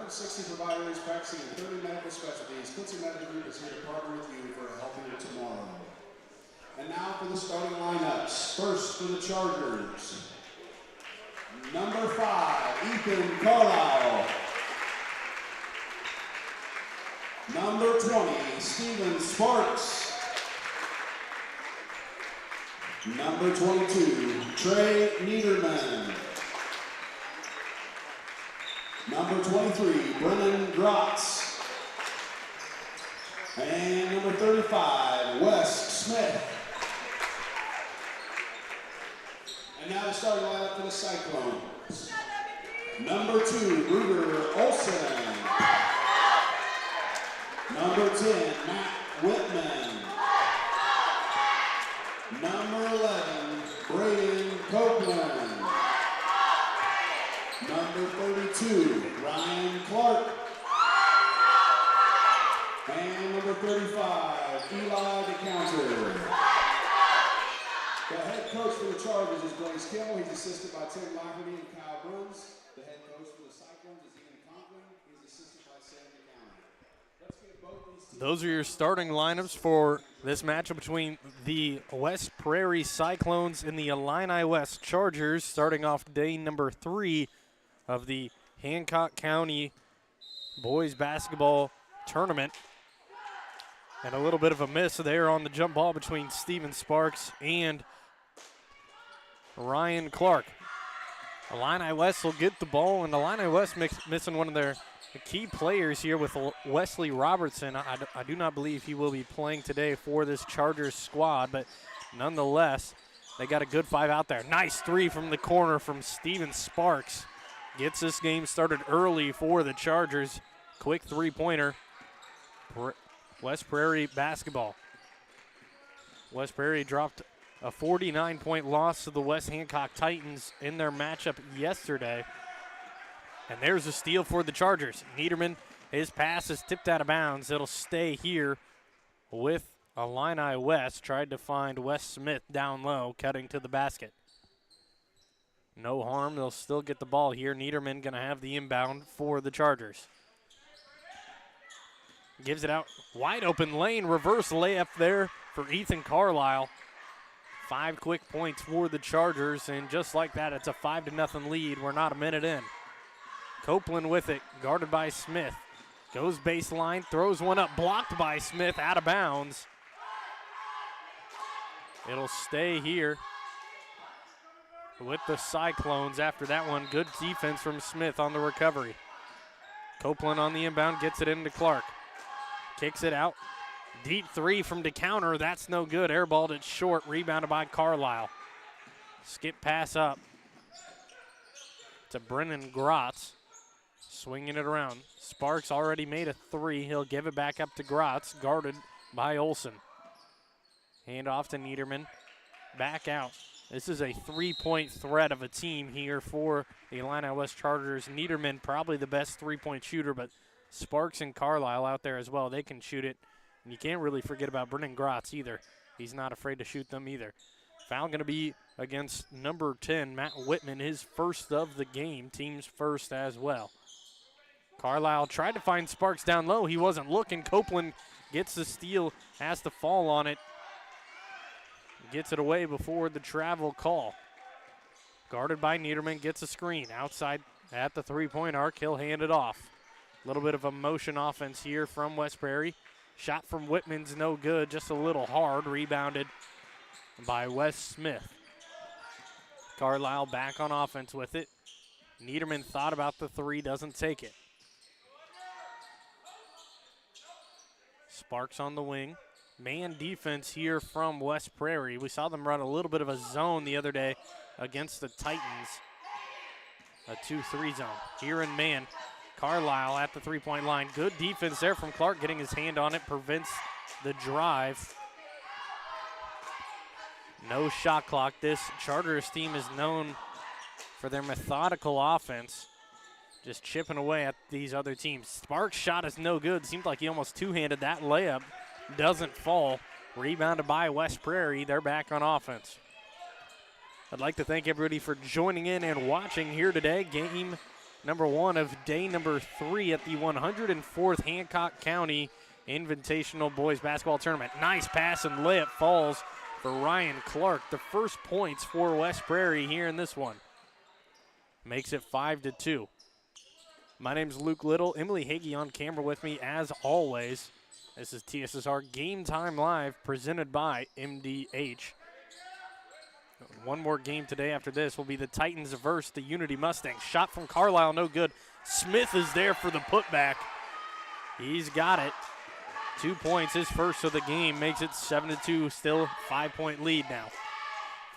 160 providers practicing in 30 medical specialties. Quincy Medical Group is here to partner with you for a healthier tomorrow. And now for the starting lineups. First for the Chargers, number 5, Ethan Carlisle. Number 20, Steven Sparks. Number 22, Trey Niederman. Number 23, Brennan Grotz. And number 35, Wes Smith. And now the starting lineup for the Cyclones. Number 2, Ruger Olsen. Number 10, Matt Whitman. Number 11, Braden Copeland. Number 32, Ryan Clark. And number 35, Eli DeCounter. The head coach for the Chargers is Blaze Kimmel. He's assisted by Tim Lafferty and Kyle Bruns. The head coach for the Cyclones is Ian Conklin. He's assisted by Sam McCown. Let's get both these teams. Those are your starting lineups for this matchup between the West Prairie Cyclones and the Illini West Chargers, starting off day number 3 of the Hancock County Boys Basketball Tournament. And a little bit of a miss there on the jump ball between Steven Sparks and Ryan Clark. Illini West will get the ball, and Illini West missing one of their key players here with Wesley Robertson. I do not believe he will be playing today for this Chargers squad, but nonetheless, they got a good 5 out there. Nice 3 from the corner from Steven Sparks. Gets this game started early for the Chargers. Quick 3-pointer. West Prairie basketball. West Prairie dropped a 49-point loss to the West Hancock Titans in their matchup yesterday. And there's a steal for the Chargers. Niederman, his pass is tipped out of bounds. It'll stay here with Illini West. Tried to find Wes Smith down low, cutting to the basket. No harm, they'll still get the ball here. Niederman gonna have the inbound for the Chargers. Gives it out, wide open lane, reverse layup there for Ethan Carlisle. 5 quick points for the Chargers, and just like that, it's a 5-0 lead. We're not a minute in. Copeland with it, guarded by Smith. Goes baseline, throws one up, blocked by Smith, out of bounds. It'll stay here with the Cyclones after that one. Good defense from Smith on the recovery. Copeland on the inbound, gets it into Clark. Kicks it out. Deep 3 from DeCounter. That's no good. Airballed it short. Rebounded by Carlisle. Skip pass up to Brennan Grotz. Swinging it around. Sparks already made a 3. He'll give it back up to Grotz. Guarded by Olsen. Hand off to Niederman. Back out. This is a 3-point threat of a team here for the Illini West Chargers. Niederman probably the best 3-point shooter, but Sparks and Carlisle out there as well. They can shoot it. And you can't really forget about Brennan Grotz either. He's not afraid to shoot them either. Foul going to be against number 10, Matt Whitman, his first of the game, team's first as well. Carlisle tried to find Sparks down low. He wasn't looking. Copeland gets the steal, has to fall on it. Gets it away before the travel call. Guarded by Niederman, gets a screen. Outside at the 3-point arc, he'll hand it off. A little bit of a motion offense here from West Prairie. Shot from Whitman's no good, just a little hard. Rebounded by Wes Smith. Carlisle back on offense with it. Niederman thought about the 3, doesn't take it. Sparks on the wing. Man defense here from West Prairie. We saw them run a little bit of a zone the other day against the Titans. A 2-3 zone. Here in man. Carlisle at the 3-point line. Good defense there from Clark, getting his hand on it, prevents the drive. No shot clock. This Chargers team is known for their methodical offense, just chipping away at these other teams. Sparks' shot is no good. Seemed like he almost two-handed that layup. Doesn't fall. Rebounded by West Prairie. They're back on offense. I'd like to thank everybody for joining in and watching here today. Game number 1 of day number 3 at the 104th Hancock County Invitational Boys Basketball Tournament. Nice pass and layup falls for Ryan Clark. The first points for West Prairie here in this one. Makes it 5-2. My name's Luke Little. Emily Hagee on camera with me as always. This is TSSR Game Time Live presented by MDH. One more game today after this will be the Titans versus the Unity Mustangs. Shot from Carlisle, no good. Smith is there for the putback. He's got it. 2 points, his first of the game, makes it 7-2, still 5-point lead now.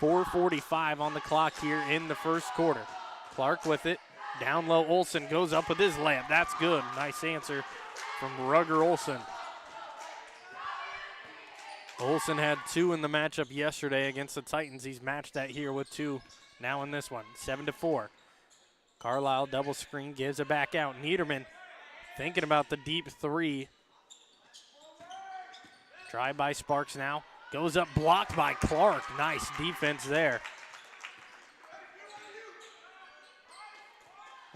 4:45 on the clock here in the first quarter. Clark with it. Down low, Olsen goes up with his layup. That's good. Nice answer from Rugger Olsen. Olsen had 2 in the matchup yesterday against the Titans. He's matched that here with 2 now in this one. 7-4. Carlisle double screen, gives it back out. Niederman thinking about the deep 3. Tried by Sparks now. Goes up, blocked by Clark. Nice defense there.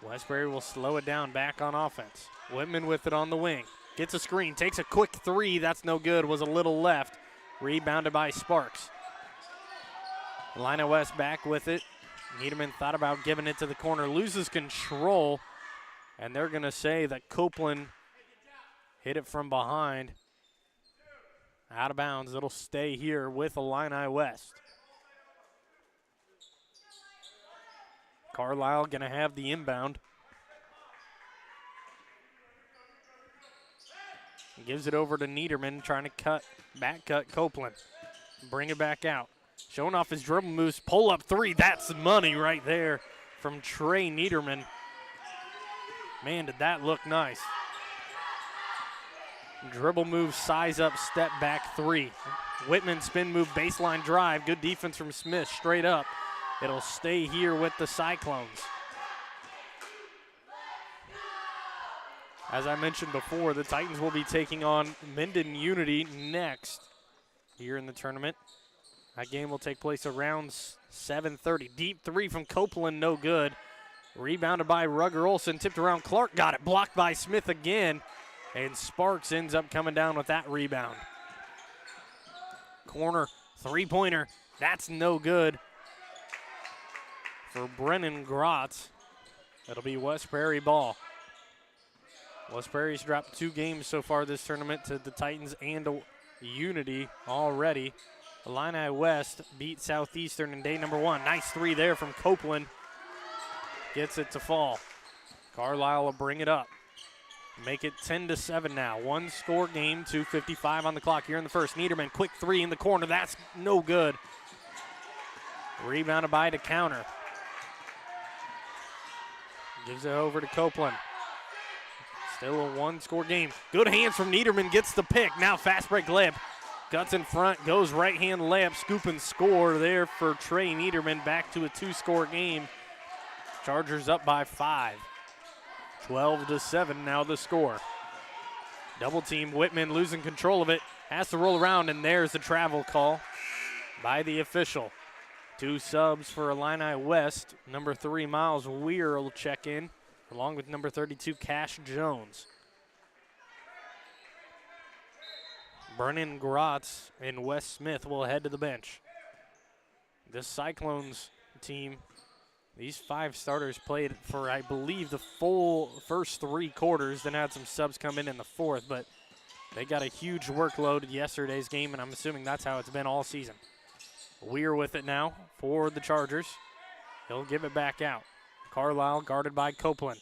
West Prairie will slow it down back on offense. Whitman with it on the wing. Gets a screen, takes a quick 3. That's no good, was a little left. Rebounded by Sparks. Illini West back with it. Niederman thought about giving it to the corner, loses control, and they're going to say that Copeland hit it from behind. Out of bounds, it'll stay here with Illini West. Carlisle going to have the inbound. Gives it over to Niederman, trying to back cut Copeland. Bring it back out. Showing off his dribble moves, pull up 3. That's money right there from Trey Niederman. Man, did that look nice. Dribble move, size up, step back 3. Whitman spin move, baseline drive. Good defense from Smith, straight up. It'll stay here with the Cyclones. As I mentioned before, the Titans will be taking on Minden Unity next here in the tournament. That game will take place around 7:30. Deep 3 from Copeland, no good. Rebounded by Rugger Olsen, tipped around. Clark got it, blocked by Smith again. And Sparks ends up coming down with that rebound. Corner, 3-pointer, that's no good for Brennan Grotz. It'll be West Prairie ball. West Prairie's dropped 2 games so far this tournament to the Titans and Unity already. Illini West beat Southeastern in day number 1. Nice 3 there from Copeland. Gets it to fall. Carlisle will bring it up. Make it 10-7 now. 1-score game, 2:55 on the clock here in the first. Niederman, quick 3 in the corner. That's no good. Rebounded by the counter. Gives it over to Copeland. Still a 1-score game. Good hands from Niederman, gets the pick. Now fast break layup. Guts in front, goes right-hand layup, scoop and score there for Trey Niederman. Back to a 2-score game. Chargers up by 5. 12-7 now the score. Double team, Whitman losing control of it. Has to roll around, and there's the travel call by the official. 2 subs for Illini West. Number 3, Miles Weir will check in, along with number 32, Cash Jones. Brennan Grotz and Wes Smith will head to the bench. This Cyclones team, these 5 starters played for, I believe, the full first 3 quarters, then had some subs come in the 4th, but they got a huge workload yesterday's game, and I'm assuming that's how it's been all season. Weir with it now for the Chargers. He'll give it back out. Carlisle guarded by Copeland.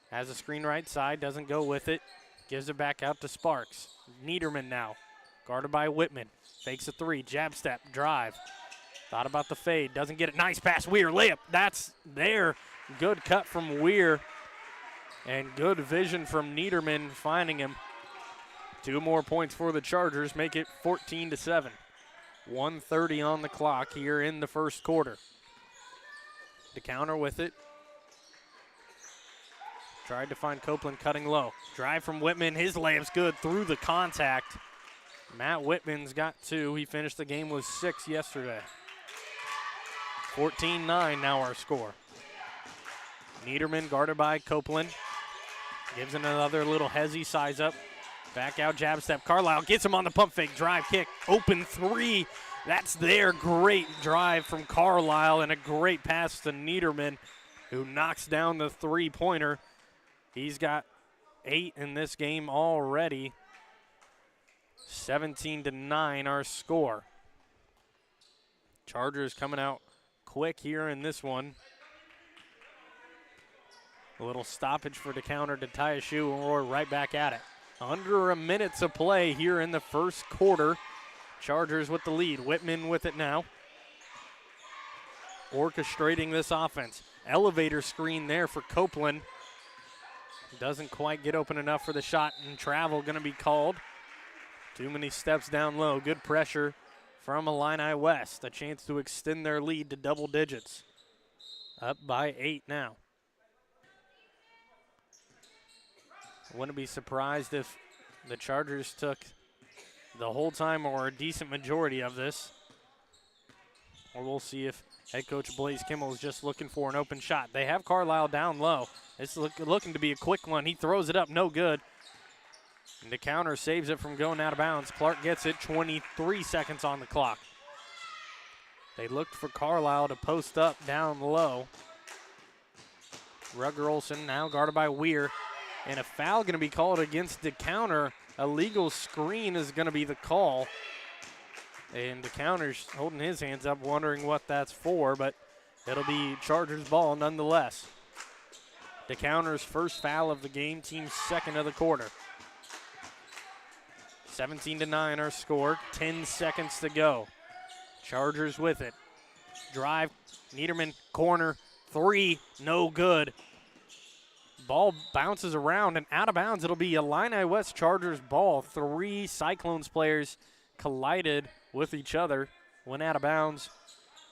Has a screen right side, doesn't go with it. Gives it back out to Sparks. Niederman now, guarded by Whitman. Fakes a 3, jab step, drive. Thought about the fade, doesn't get it. Nice pass, Weir, layup. That's there. Good cut from Weir. And good vision from Niederman finding him. 2 more points for the Chargers, make it 14-7. 1:30 on the clock here in the first quarter. The counter with it. Tried to find Copeland cutting low. Drive from Whitman, his layup's good through the contact. Matt Whitman's got 2. He finished the game with 6 yesterday. 14-9 now our score. Niederman guarded by Copeland. Gives it another little hezzy size up. Back out, jab step. Carlisle gets him on the pump fake. Drive kick. Open three. That's there. Great drive from Carlisle and a great pass to Niederman, who knocks down the three-pointer. He's got 8 in this game already. 17-9 our score. Chargers coming out quick here in this one. A little stoppage for the counter to tie a shoe, and we're right back at it. Under a minute to play here in the first quarter. Chargers with the lead. Whitman with it now. Orchestrating this offense. Elevator screen there for Copeland. Doesn't quite get open enough for the shot, and travel going to be called. Too many steps down low. Good pressure from Illini West. A chance to extend their lead to double digits. Up by 8 now. Wouldn't be surprised if the Chargers took the whole time or a decent majority of this. Or we'll see if head coach Blaze Kimmel is just looking for an open shot. They have Carlisle down low. It's looking to be a quick one. He throws it up, no good. And the counter saves it from going out of bounds. Clark gets it, 23 seconds on the clock. They looked for Carlisle to post up down low. Rugger Olson now guarded by Weir. And a foul going to be called against the counter. A legal screen is going to be the call. And the counter's holding his hands up, wondering what that's for, but it'll be Chargers ball nonetheless. The counter's first foul of the game, team's second of the quarter. 17-9 our score, 10 seconds to go. Chargers with it. Drive, Niederman, corner, three, no good. Ball bounces around and out of bounds. It'll be Illini West Chargers ball. 3 Cyclones players collided with each other, went out of bounds.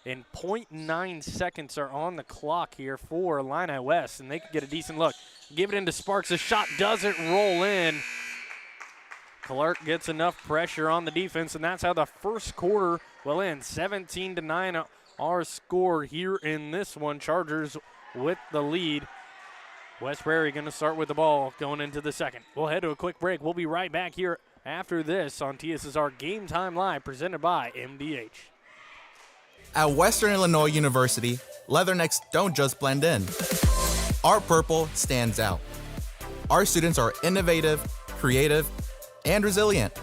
And 0.9 seconds are on the clock here for Illini West, and they could get a decent look. Give it into Sparks. The shot doesn't roll in. Clark gets enough pressure on the defense, and that's how the first quarter will end. 17-9 our score here in this one. Chargers with the lead. West Prairie going to start with the ball going into the second. We'll head to a quick break. We'll be right back here after this on TSSR Game Time Live, presented by MDH. At Western Illinois University, leathernecks don't just blend in. Our purple stands out. Our students are innovative, creative, and resilient.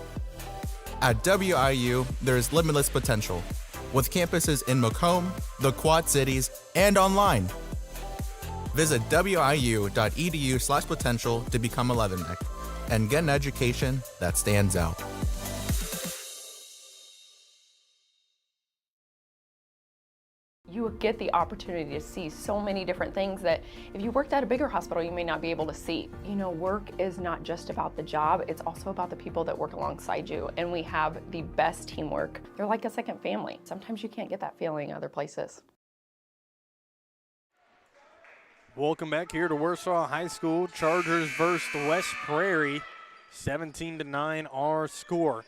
At WIU, there's limitless potential, with campuses in Macomb, the Quad Cities, and online. Visit wiu.edu/potential to become a leatherneck and get an education that stands out. You get the opportunity to see so many different things that if you worked at a bigger hospital, you may not be able to see. You know, work is not just about the job, it's also about the people that work alongside you, and we have the best teamwork. They're like a second family. Sometimes you can't get that feeling other places. Welcome back here to Warsaw High School. Chargers versus West Prairie. 17-9 our score.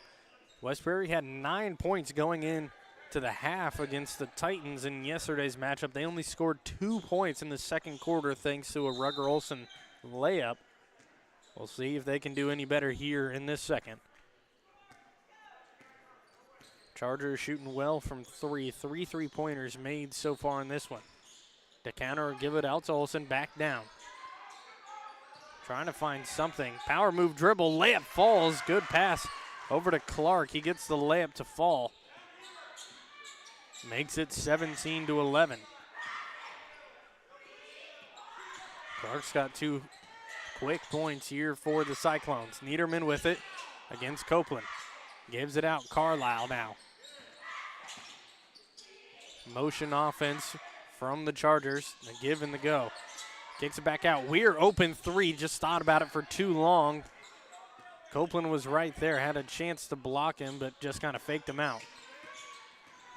West Prairie had 9 points going in to the half against the Titans in yesterday's matchup. They only scored 2 points in the second quarter thanks to a Rugger Olson layup. We'll see if they can do any better here in this second. Chargers shooting well from 3. 3 3-pointers made so far in this one. The counter, give it out to Olson, back down. Trying to find something. Power move, dribble, layup falls. Good pass over to Clark. He gets the layup to fall. Makes it 17-11. Clark's got 2 quick points here for the Cyclones. Niederman with it against Copeland. Gives it out, Carlisle now. Motion offense from the Chargers, the give and the go. Kicks it back out. Weir open 3, just thought about it for too long. Copeland was right there, had a chance to block him, but just kind of faked him out.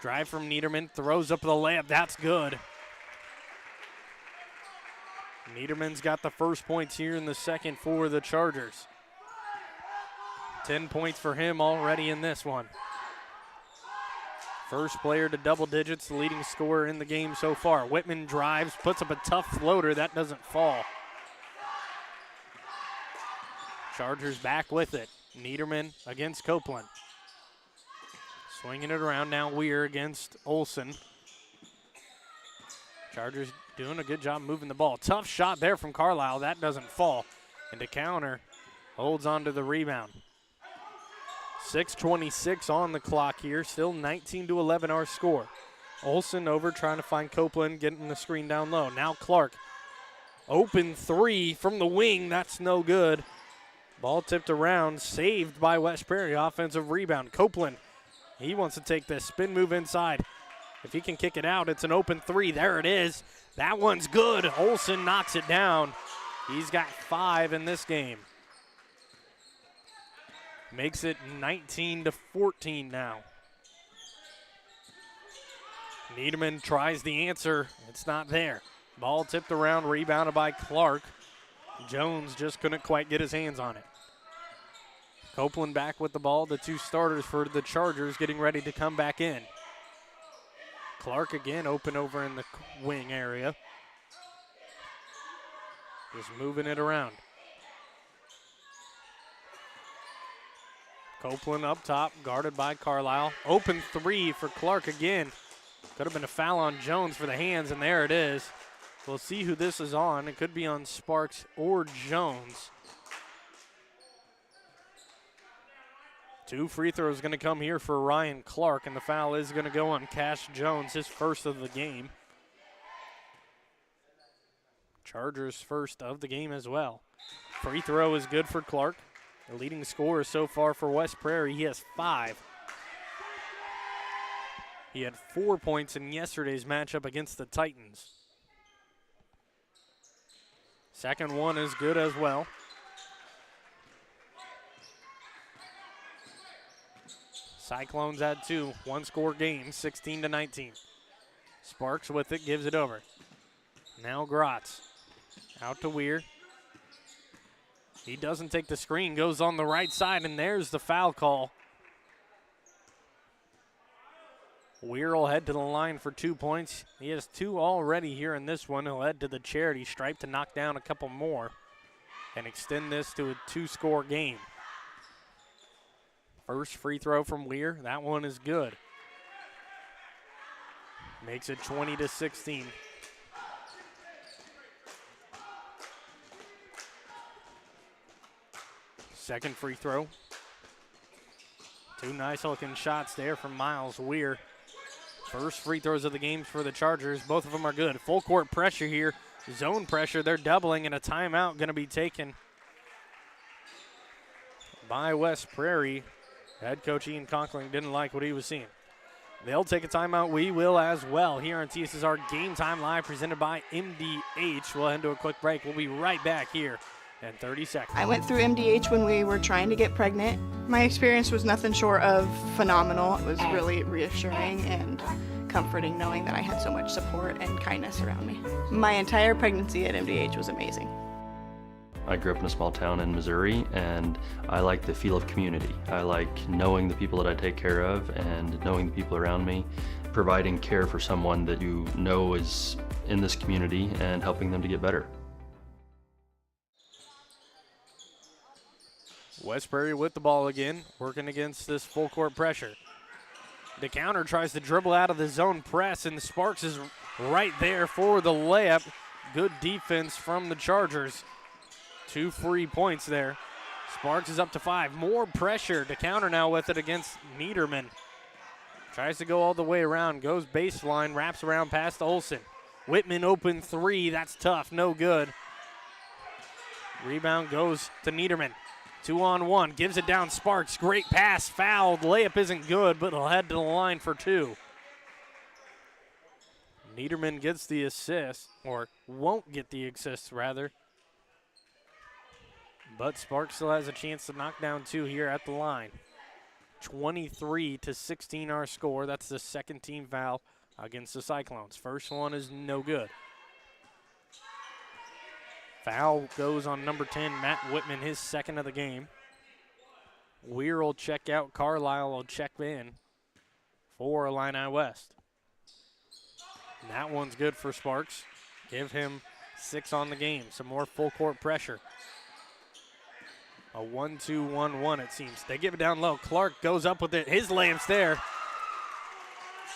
Drive from Niederman, throws up the layup, that's good. Niederman's got the first points here in the second for the Chargers. 10 points for him already in this one. First player to double digits, the leading scorer in the game so far. Whitman drives, puts up a tough floater. That doesn't fall. Chargers back with it. Niederman against Copeland. Swinging it around now. Weir against Olson. Chargers doing a good job moving the ball. Tough shot there from Carlisle. That doesn't fall. And DeCounter holds on to the rebound. 6:26 on the clock here. Still 19-11 our score. Olson over trying to find Copeland, getting the screen down low. Now Clark. Open three from the wing. That's no good. Ball tipped around. Saved by West Prairie. Offensive rebound. Copeland. He wants to take this spin move inside. If he can kick it out, it's an open three. There it is. That one's good. Olson knocks it down. He's got 5 in this game. Makes it 19-14 now. Niederman tries the answer. It's not there. Ball tipped around, rebounded by Clark. Jones just couldn't quite get his hands on it. Copeland back with the ball. The 2 starters for the Chargers getting ready to come back in. Clark again open over in the wing area. Just moving it around. Copeland up top, guarded by Carlisle. Open three for Clark again. Could have been a foul on Jones for the hands, and there it is. We'll see who this is on. It could be on Sparks or Jones. 2 free throws going to come here for Ryan Clark, and the foul is going to go on Cash Jones, his first of the game. Chargers first of the game as well. Free throw is good for Clark. The leading scorer so far for West Prairie, he has 5. He had 4 points in yesterday's matchup against the Titans. Second one is good as well. Cyclones at 2, 1-score game, 16-19. Sparks with it, gives it over. Now Grotz, out to Weir. He doesn't take the screen, goes on the right side, and there's the foul call. Weir will head to the line for 2 points. He has 2 already here in this one. He'll head to the charity stripe to knock down a couple more and extend this to a 2-score game. First free throw from Weir. That one is good. Makes it 20-16. Second free throw. 2 nice looking shots there from Miles Weir. First free throws of the game for the Chargers. Both of them are good. Full court pressure here. Zone pressure. They're doubling, and a timeout going to be taken by West Prairie. Head coach Ian Conkling didn't like what he was seeing. They'll take a timeout. We will as well here on TSSR Game Time Live presented by MDH. We'll head to a quick break. We'll be right back here in 30 seconds. I went through MDH when we were trying to get pregnant. My experience was nothing short of phenomenal. It was really reassuring and comforting knowing that I had so much support and kindness around me. My entire pregnancy at MDH was amazing. I grew up in a small town in Missouri, and I like the feel of community. I like knowing the people that I take care of and knowing the people around me, providing care for someone that you know is in this community and helping them to get better. West Prairie with the ball again, working against this full court pressure. DeCounter tries to dribble out of the zone press, and Sparks is right there for the layup. Good defense from the Chargers. 2 free points there. Sparks is up to 5. More pressure. DeCounter now with it against Niederman. Tries to go all the way around, goes baseline, wraps around past Olson. Whitman open 3. That's tough. No good. Rebound goes to Niederman. 2-on-1. Gives it down Sparks. Great pass. Fouled. Layup isn't good, but he'll head to the line for 2. Niederman gets the assist, or won't get the assist, rather. But Sparks still has a chance to knock down 2 here at the line. 23-16 our score. That's the second team foul against the Cyclones. First one is no good. Foul goes on number 10, Matt Whitman, his second of the game. Weir will check out. Carlisle will check in for Illini West. And that one's good for Sparks. Give him 6 on the game. Some more full court pressure. A 1-2-1-1 it seems. They give it down low. Clark goes up with it. His layup's there.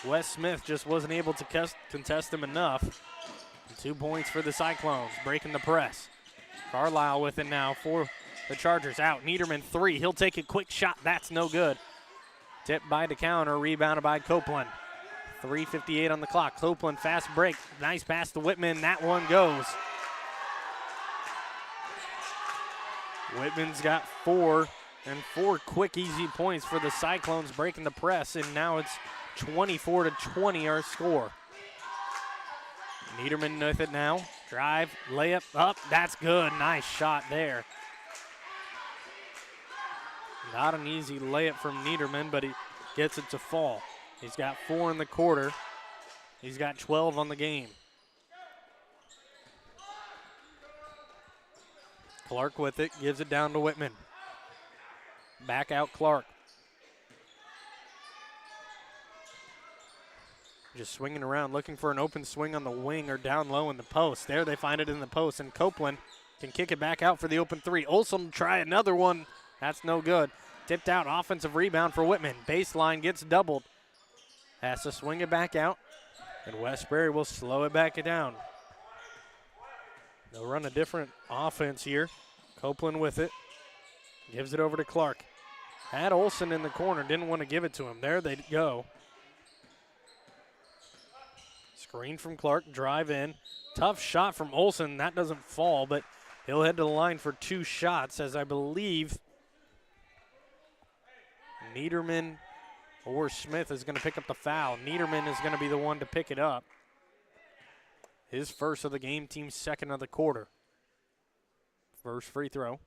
Wes Smith just wasn't able to contest him enough. 2 points for the Cyclones, breaking the press. Carlisle with it now for the Chargers. Out, Niederman 3. He'll take a quick shot. That's no good. Tipped by DeCounter, rebounded by Copeland. 3:58 on the clock. Copeland fast break. Nice pass to Whitman. That one goes. Whitman's got 4 and 4 quick, easy points for the Cyclones, breaking the press, and now it's 24-20 our score. Niederman with it now. Drive, layup, up. That's good. Nice shot there. Not an easy layup from Niederman, but he gets it to fall. He's got 4 in the quarter. He's got 12 on the game. Clark with it, gives it down to Whitman. Back out Clark. Just swinging around, looking for an open swing on the wing or down low in the post. There they find it in the post, and Copeland can kick it back out for the open 3. Olson try another one. That's no good. Tipped out, offensive rebound for Whitman. Baseline gets doubled. Has to swing it back out, and West Prairie will slow it back down. They'll run a different offense here. Copeland with it. Gives it over to Clark. Had Olson in the corner, didn't want to give it to him. There they go. Screen from Clark, drive in. Tough shot from Olson. That doesn't fall, but he'll head to the line for 2 shots, as I believe Niederman or Smith is going to pick up the foul. Niederman is going to be the one to pick it up. His first of the game, team's second of the quarter. First free throw.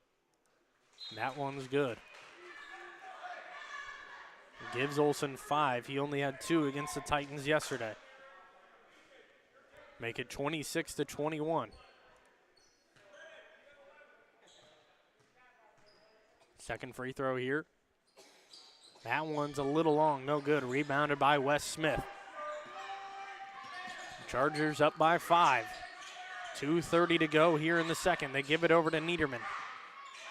That one's good. Gives Olson 5. He only had 2 against the Titans yesterday. Make it 26-21. Second free throw here. That one's a little long, no good. Rebounded by Wes Smith. Chargers up by 5. 2:30 to go here in the second. They give it over to Niederman.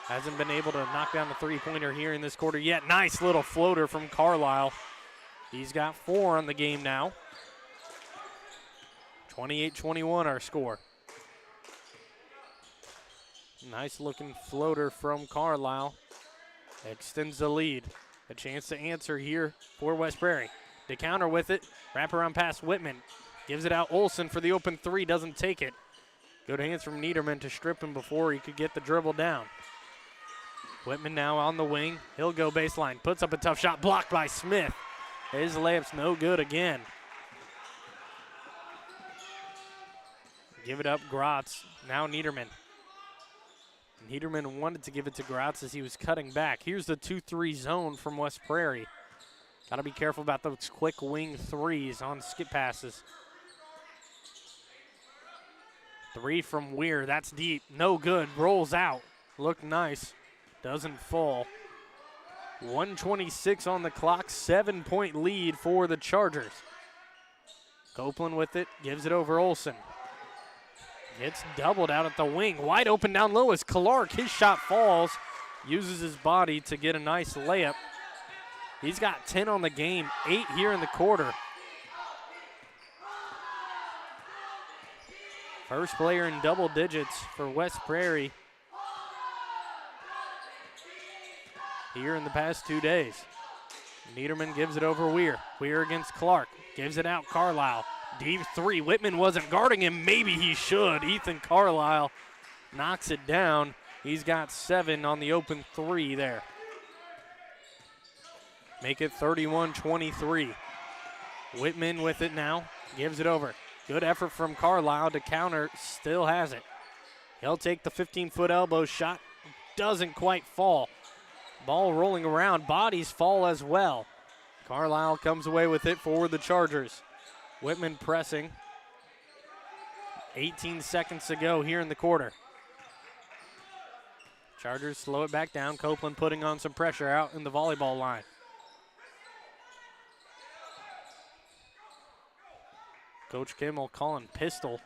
Hasn't been able to knock down the three-pointer here in this quarter yet. Nice little floater from Carlisle. He's got 4 on the game now. 28-21 our score. Nice looking floater from Carlisle. Extends the lead. A chance to answer here for West Prairie. DeCounter with it. Wraparound pass Whitman. Gives it out Olson for the open 3. Doesn't take it. Good hands from Niederman to strip him before he could get the dribble down. Whitman now on the wing. He'll go baseline. Puts up a tough shot. Blocked by Smith. His layup's no good again. Give it up, Gratz. Now Niederman. Niederman wanted to give it to Gratz as he was cutting back. Here's the 2-3 zone from West Prairie. Got to be careful about those quick wing 3s on skip passes. 3 from Weir. That's deep. No good. Rolls out. Looked nice. Doesn't fall. 1:26 on the clock. 7-point lead for the Chargers. Copeland with it. Gives it over Olson. It's doubled out at the wing. Wide open down low is Clark. His shot falls. Uses his body to get a nice layup. He's got 10 on the game, 8 here in the quarter. First player in double digits for West Prairie here in the past 2 days. Niederman gives it over Weir. Weir against Clark. Gives it out Carlisle. Deep 3. Whitman wasn't guarding him. Maybe he should. Ethan Carlisle knocks it down. He's got 7 on the open 3 there. Make it 31-23. Whitman with it now. Gives it over. Good effort from Carlisle. DeCounter still has it. He'll take the 15-foot elbow shot. Doesn't quite fall. Ball rolling around. Bodies fall as well. Carlisle comes away with it for the Chargers. Whitman pressing. 18 seconds to go here in the quarter. Chargers slow it back down. Copeland putting on some pressure out in the volleyball line. Coach Kimmel calling pistol.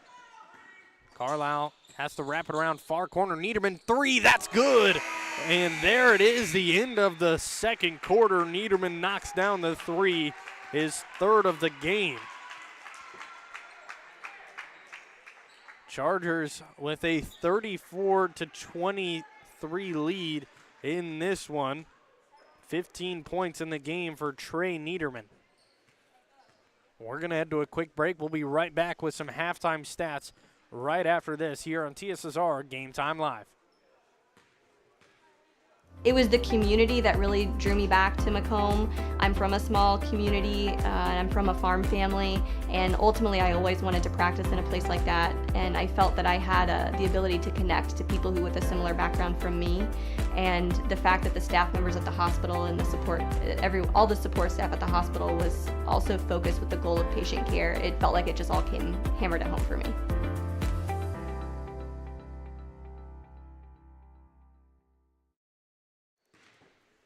Carlisle has to wrap it around far corner. Niederman, three, that's good. And there it is, the end of the second quarter. Niederman knocks down the three, his third of the game. Chargers with a 34-23 lead in this one. 15 points in the game for Trey Niederman. We're going to head to a quick break. We'll be right back with some halftime stats right after this here on TSSR Game Time Live. It was the community that really drew me back to Macomb. I'm from a small community, and I'm from a farm family, and ultimately I always wanted to practice in a place like that, and I felt that I had the ability to connect to people who with a similar background from me, and the fact that the staff members at the hospital and the support, all the support staff at the hospital was also focused with the goal of patient care. It felt like it just all came hammered at home for me.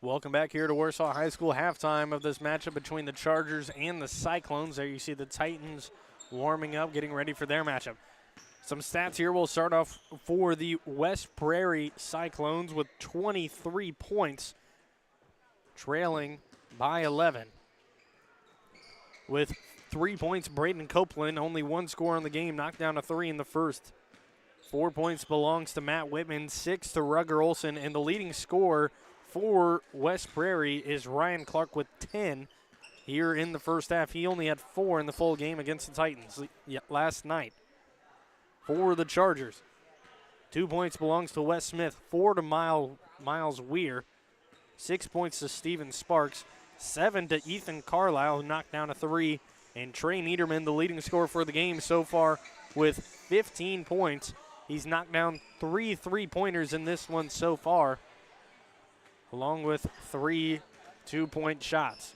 Welcome back here to Warsaw High School. Halftime of this matchup between the Chargers and the Cyclones. There you see the Titans warming up, getting ready for their matchup. Some stats here. We'll start off for the West Prairie Cyclones with 23 points, trailing by 11. With 3 points, Braden Copeland, only one score in the game, knocked down a three in the first. 4 points belongs to Matt Whitman, 6 to Rugger Olson, and the leading scorer for West Prairie is Ryan Clark with 10 here in the first half. He only had 4 in the full game against the Titans last night. For the Chargers, 2 points belongs to Wes Smith, 4 to Miles Weir, 6 points to Steven Sparks, 7 to Ethan Carlisle, who knocked down a three, and Trey Niederman, the leading scorer for the game so far with 15 points. He's knocked down 3 3-pointers in this one so far, along with 3 2-point shots.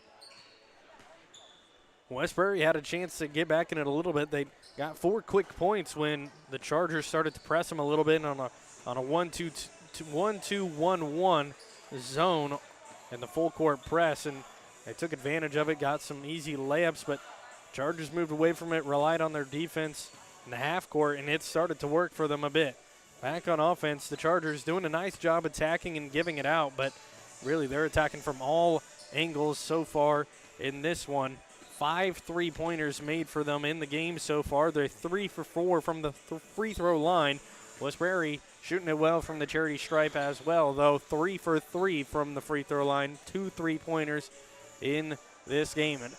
West Prairie had a chance to get back in it a little bit. They got 4 quick points when the Chargers started to press them a little bit on a 1-2-1-1 zone in the full court press, and they took advantage of it, got some easy layups, but Chargers moved away from it, relied on their defense in the half court, and it started to work for them a bit. Back on offense, the Chargers doing a nice job attacking and giving it out, but really they're attacking from all angles so far in this one. 5 3-pointers made for them in the game so far. They're 3 for 4 from the free throw line. West Prairie shooting it well from the charity stripe as well, though 3 for 3 from the free throw line. 2 3-pointers in this game. And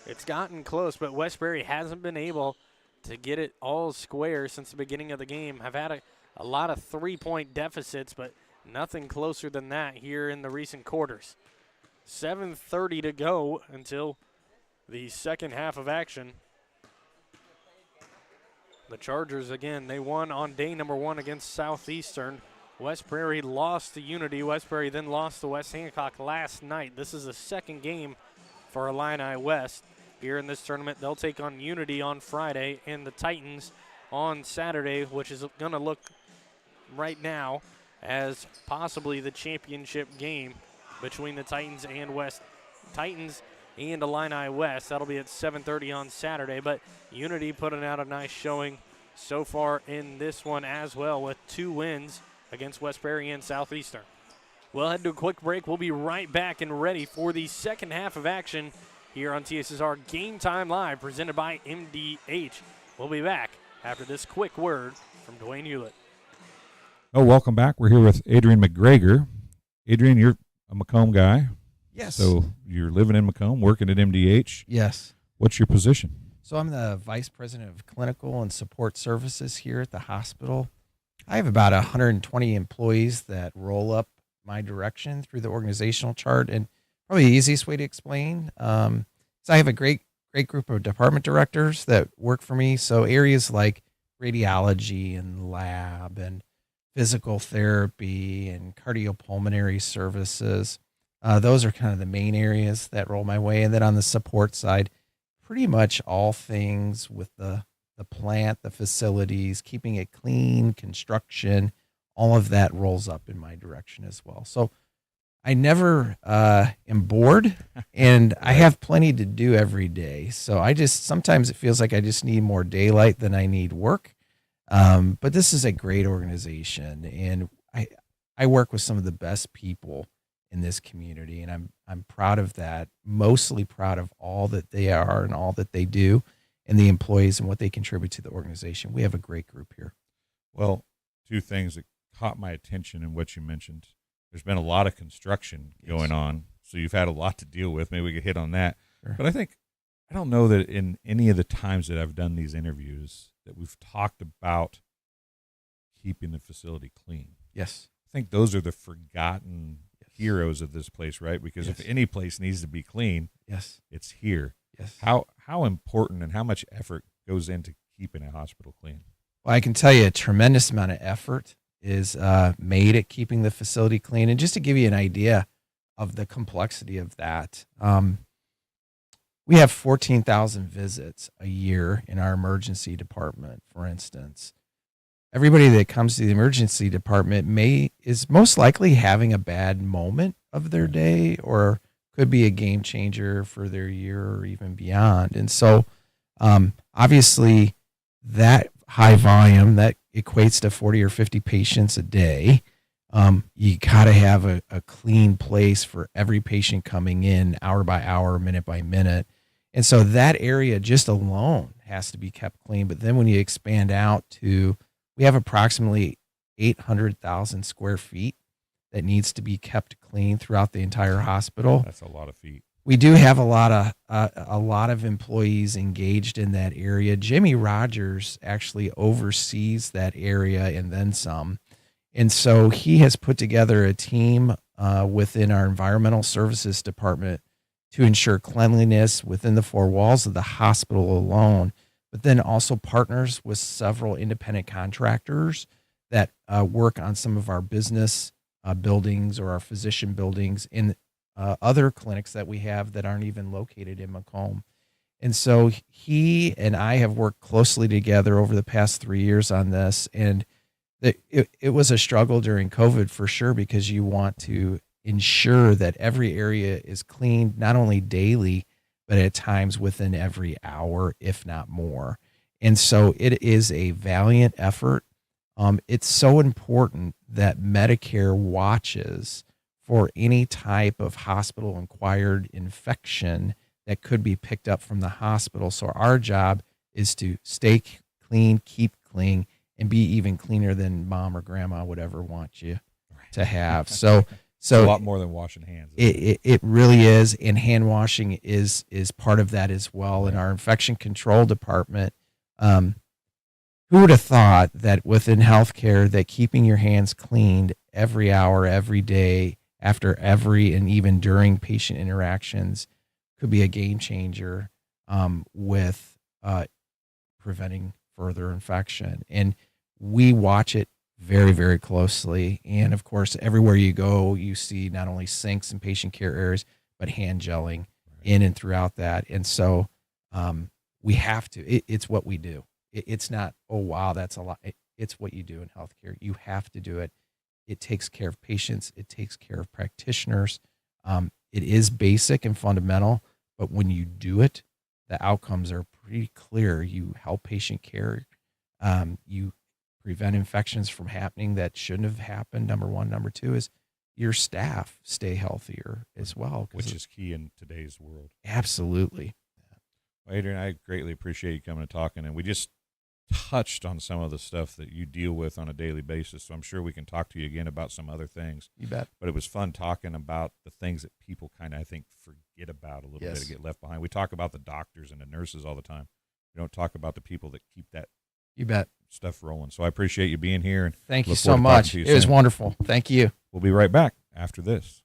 it's gotten close, but West Prairie hasn't been able to get it all square since the beginning of the game. Have had a lot of 3-point deficits, but nothing closer than that here in the recent quarters. 7:30 to go until the second half of action. The Chargers, again, they won on day number 1 against Southeastern. West Prairie lost to Unity. West Prairie then lost to West Hancock last night. This is the second game for Illini West here in this tournament. They'll take on Unity on Friday and the Titans on Saturday, which is going to look right now as possibly the championship game between the Titans and Illini West. That'll be at 7:30 on Saturday, but Unity putting out a nice showing so far in this one as well with 2 wins against West Prairie and Southeastern. We'll head to a quick break. We'll be right back and ready for the second half of action here on TSSR Game Time Live, presented by MDH. We'll be back after this quick word from Dwayne Hulett. Oh, welcome back. We're here with Adrian McGregor. Adrian, you're a Macomb guy. Yes. So you're living in Macomb, working at MDH. Yes. What's your position? So I'm the Vice President of Clinical and Support Services here at the hospital. I have about 120 employees that roll up my direction through the organizational chart. And probably the easiest way to explain, so I have a great group of department directors that work for me. So areas like radiology and lab and physical therapy and cardiopulmonary services, those are kind of the main areas that roll my way. And then on the support side, pretty much all things with the plant, the facilities, keeping it clean, construction, all of that rolls up in my direction as well. So I never am bored, and I have plenty to do every day. So sometimes it feels like I just need more daylight than I need work. But this is a great organization, and I work with some of the best people in this community, and I'm proud of that. Mostly proud of all that they are and all that they do, and the employees and what they contribute to the organization. We have a great group here. Well, two things that caught my attention in what you mentioned. There's been a lot of construction going on, so you've had a lot to deal with. Maybe we could hit on that. Sure. But I don't know that in any of the times that I've done these interviews that we've talked about keeping the facility clean. Yes. I think those are the forgotten heroes of this place, right? Because if any place needs to be clean, it's here. Yes. How important and how much effort goes into keeping a hospital clean? Well, I can tell you a tremendous amount of effort is made at keeping the facility clean. And just to give you an idea of the complexity of that, we have 14,000 visits a year in our emergency department, for instance. Everybody that comes to the emergency department is most likely having a bad moment of their day, or could be a game changer for their year or even beyond. And so obviously that high volume, that equates to 40 or 50 patients a day. You got to have a clean place for every patient coming in hour by hour, minute by minute. And so that area just alone has to be kept clean. But then when you expand out to, we have approximately 800,000 square feet that needs to be kept clean throughout the entire hospital. That's a lot of feet. We do have a lot of employees engaged in that area. Jimmy Rogers actually oversees that area and then some. And so he has put together a team within our environmental services department to ensure cleanliness within the four walls of the hospital alone, but then also partners with several independent contractors that work on some of our business buildings or our physician buildings in other clinics that we have that aren't even located in Macomb. And so he and I have worked closely together over the past 3 years on this. And it was a struggle during COVID for sure, because you want to ensure that every area is cleaned, not only daily, but at times within every hour, if not more. And so it is a valiant effort. It's so important that Medicare watches for any type of hospital-acquired infection that could be picked up from the hospital. So our job is to stay clean, keep clean, and be even cleaner than mom or grandma would ever want you to have. So a lot more than washing hands. It really is, and hand washing is part of that as well. In our infection control department, who would have thought that within healthcare that keeping your hands cleaned every hour, every day, after every and even during patient interactions could be a game changer with preventing further infection. And we watch it very, very closely. And of course, everywhere you go, you see not only sinks and patient care areas, but hand gelling in and throughout that. And so we have to, it's what we do. It's not, oh, wow, that's a lot. It's what you do in healthcare. You have to do it. It takes care of patients. It takes care of practitioners. It is basic and fundamental, but when you do it, the outcomes are pretty clear. You help patient care. You prevent infections from happening that shouldn't have happened. Number one. Number two is your staff stay healthier as well. Which is key in today's world. Absolutely. Well, Adrian, I greatly appreciate you coming and talking. And we just touched on some of the stuff that you deal with on a daily basis. So I'm sure we can talk to you again about some other things. You bet. But it was fun talking about the things that people kind of, I think, forget about a little bit, to get left behind. We talk about the doctors and the nurses all the time. We don't talk about the people that keep that stuff rolling. So I appreciate you being here. And thank you so much. It was wonderful. Thank you. We'll be right back after this.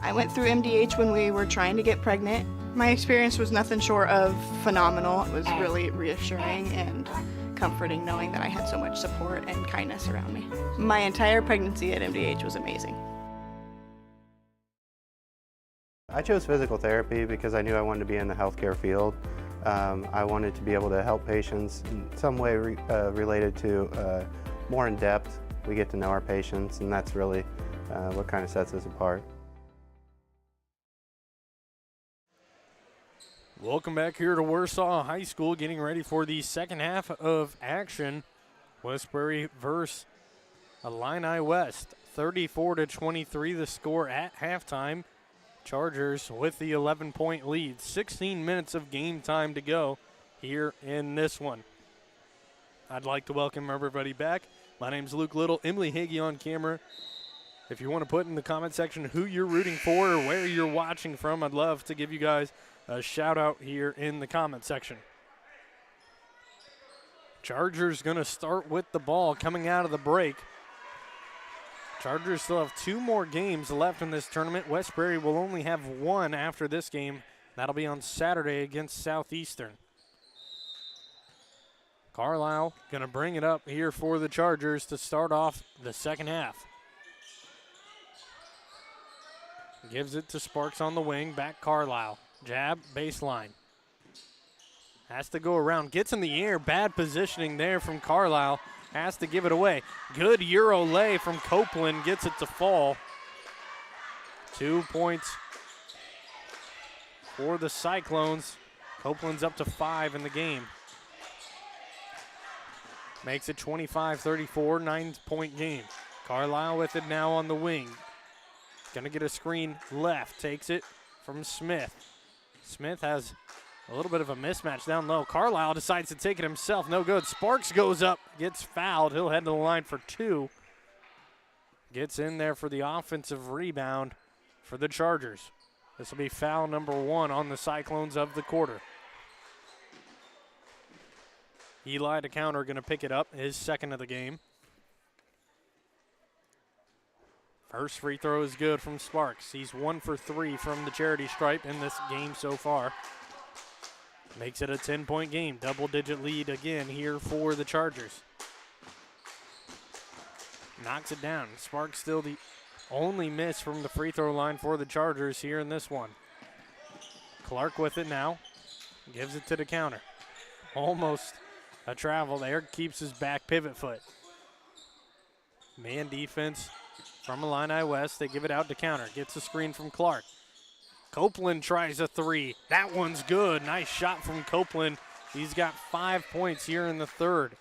I went through MDH when we were trying to get pregnant. My experience was nothing short of phenomenal. It was really reassuring and comforting knowing that I had so much support and kindness around me. My entire pregnancy at MDH was amazing. I chose physical therapy because I knew I wanted to be in the healthcare field. I wanted to be able to help patients in some way related to more in-depth we get to know our patients, and that's really what kind of sets us apart. Welcome back here to Warsaw High School, getting ready for the second half of action. West Prairie versus Illini West, 34-23 the score at halftime. Chargers with the 11-point lead. 16 minutes of game time to go here in this one. I'd like to welcome everybody back. My name's Luke Little, Emily Hagee on camera. If you want to put in the comment section who you're rooting for or where you're watching from, I'd love to give you guys a shout out here in the comment section. Chargers going to start with the ball coming out of the break. Chargers still have 2 more games left in this tournament. West Prairie will only have 1 after this game. That'll be on Saturday against Southeastern. Carlisle going to bring it up here for the Chargers to start off the second half. Gives it to Sparks on the wing, back Carlisle. Jab, baseline. Has to go around, gets in the air, bad positioning there from Carlisle. Has to give it away. Good Euro lay from Copeland, gets it to fall. 2 points for the Cyclones. Copeland's up to 5 in the game. Makes it 25-34, 9-point game. Carlisle with it now on the wing. Gonna get a screen left, takes it from Smith. Smith has a little bit of a mismatch down low. Carlisle decides to take it himself. No good. Sparks goes up, gets fouled. He'll head to the line for 2. Gets in there for the offensive rebound for the Chargers. This will be foul number 1 on the Cyclones of the quarter. Eli to counter, going to pick it up, his second of the game. First free throw is good from Sparks. He's 1 for 3 from the charity stripe in this game so far. Makes it a 10-point game. Double-digit lead again here for the Chargers. Knocks it down. Sparks still the only miss from the free throw line for the Chargers here in this one. Clark with it now. Gives it to the counter. Almost a travel there. Keeps his back pivot foot. Man defense from Illini West. They give it out to counter. Gets a screen from Clark. Copeland tries a 3. That one's good. Nice shot from Copeland. He's got 5 points here in the third.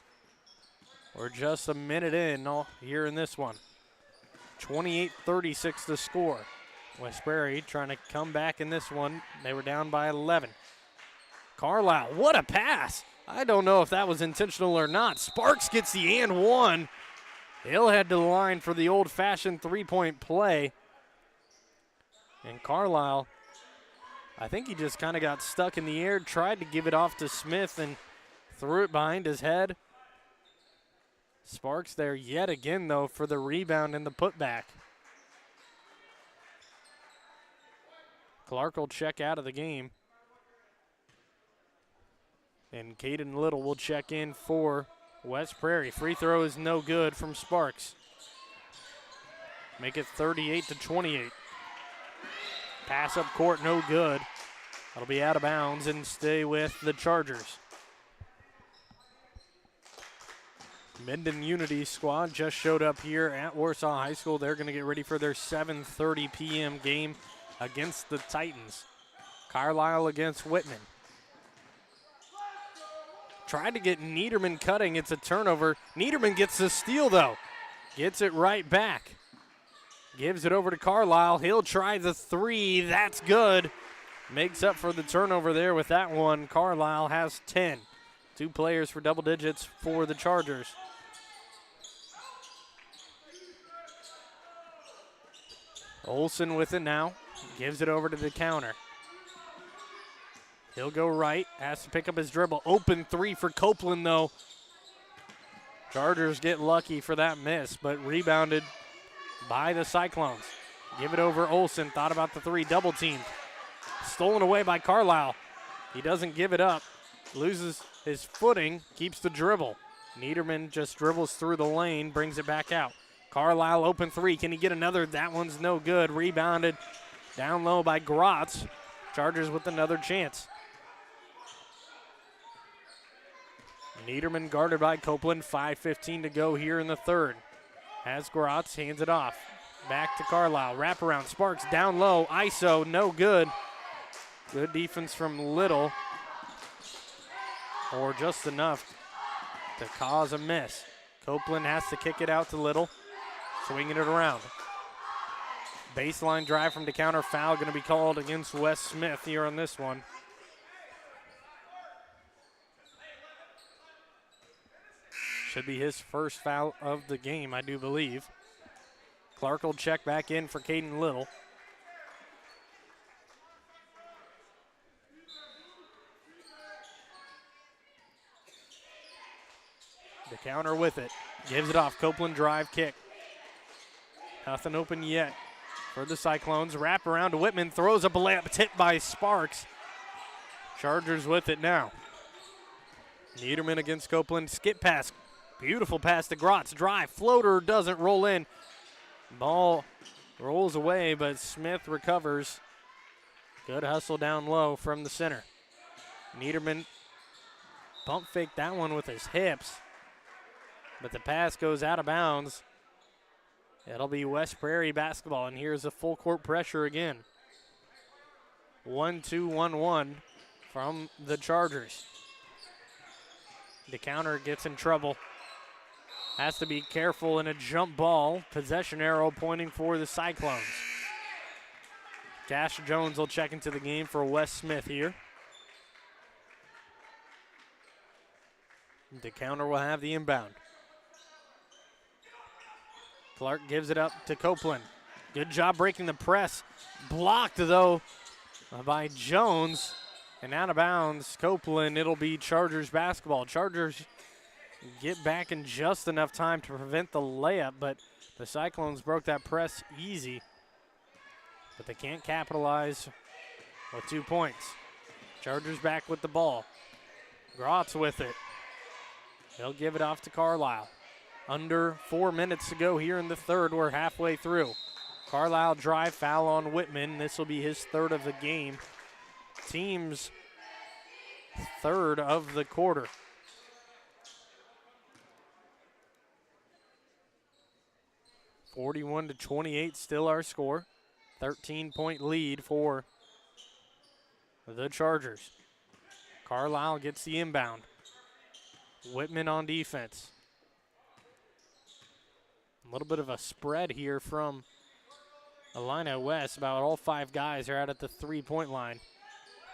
We're just a minute in here in this one. 28-36 to score. West Prairie trying to come back in this one. They were down by 11. Carlisle, what a pass. I don't know if that was intentional or not. Sparks gets the and 1. He'll head to the line for the old-fashioned 3-point play. And Carlisle, I think he just kind of got stuck in the air, tried to give it off to Smith and threw it behind his head. Sparks there yet again, though, for the rebound and the putback. Clark will check out of the game. And Caden Little will check in for West Prairie. Free throw is no good from Sparks. Make it 38-28. Pass up court, no good. That'll be out of bounds and stay with the Chargers. Minden Unity squad just showed up here at Warsaw High School. They're going to get ready for their 7:30 p.m. game against the Titans. Carlisle against Whitman. Tried to get Niederman cutting. It's a turnover. Niederman gets the steal, though. Gets it right back. Gives it over to Carlisle. He'll try the 3. That's good. Makes up for the turnover there with that one. Carlisle has 10. 2 players for double digits for the Chargers. Olsen with it now. Gives it over to the counter. He'll go right. Has to pick up his dribble. Open 3 for Copeland, though. Chargers get lucky for that miss, but rebounded by the Cyclones. Give it over Olsen. Thought about the 3. Double teamed. Stolen away by Carlisle. He doesn't give it up. Loses his footing. Keeps the dribble. Niederman just dribbles through the lane. Brings it back out. Carlisle open 3. Can he get another? That one's no good. Rebounded down low by Grotz. Chargers with another chance. Niederman guarded by Copeland. 5:15 to go here in the third. Has Gratz, hands it off. Back to Carlisle, wraparound, Sparks down low, ISO, no good. Good defense from Little, or just enough to cause a miss. Copeland has to kick it out to Little, swinging it around. Baseline drive from DeCounter, foul going to be called against Wes Smith here on this one. Should be his first foul of the game, I do believe. Clark will check back in for Caden Little. The counter with it. Gives it off. Copeland drive kick. Nothing open yet for the Cyclones. Wrap around to Whitman. Throws up a layup. Tipped by Sparks. Chargers with it now. Niederman against Copeland. Skip pass. Beautiful pass to Gratz. Drive. Floater doesn't roll in. Ball rolls away, but Smith recovers. Good hustle down low from the center. Niederman pump faked that one with his hips, but the pass goes out of bounds. It'll be West Prairie basketball, and here's a full court pressure again. 1-2-1-1 from the Chargers. DeCounter gets in trouble. Has to be careful in a jump ball. Possession arrow pointing for the Cyclones. Cash Jones will check into the game for Wes Smith here. DeCounter will have the inbound. Clark gives it up to Copeland. Good job breaking the press. Blocked, though, by Jones. And out of bounds, Copeland. It'll be Chargers basketball. Chargers get back in just enough time to prevent the layup, but the Cyclones broke that press easy. But they can't capitalize with 2 points. Chargers back with the ball. Gratz with it. They'll give it off to Carlisle. Under 4 minutes to go here in the third. We're halfway through. Carlisle drive, foul on Whitman. This will be his third of the game. Team's third of the quarter. (41-28) still our score. 13-point lead for the Chargers. Carlisle gets the inbound. Whitman on defense. A little bit of a spread here from Illini West. About all 5 guys are out at the 3-point line.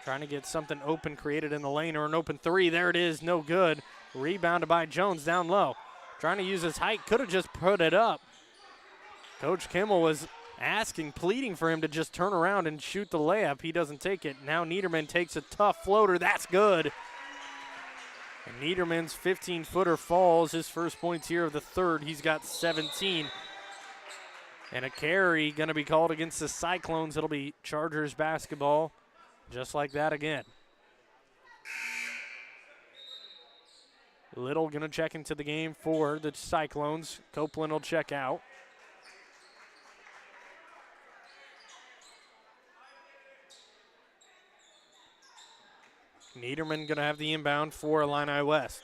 Trying to get something open created in the lane, or an open three. There it is, no good. Rebounded by Jones down low. Trying to use his height, could have just put it up. Coach Kimmel was asking, pleading for him to just turn around and shoot the layup. He doesn't take it. Now Niederman takes a tough floater. That's good. And Niederman's 15-footer falls. His first points here of the third. He's got 17. And a carry going to be called against the Cyclones. It'll be Chargers basketball. Just like that again. Little going to check into the game for the Cyclones. Copeland will check out. Niederman going to have the inbound for Illini West.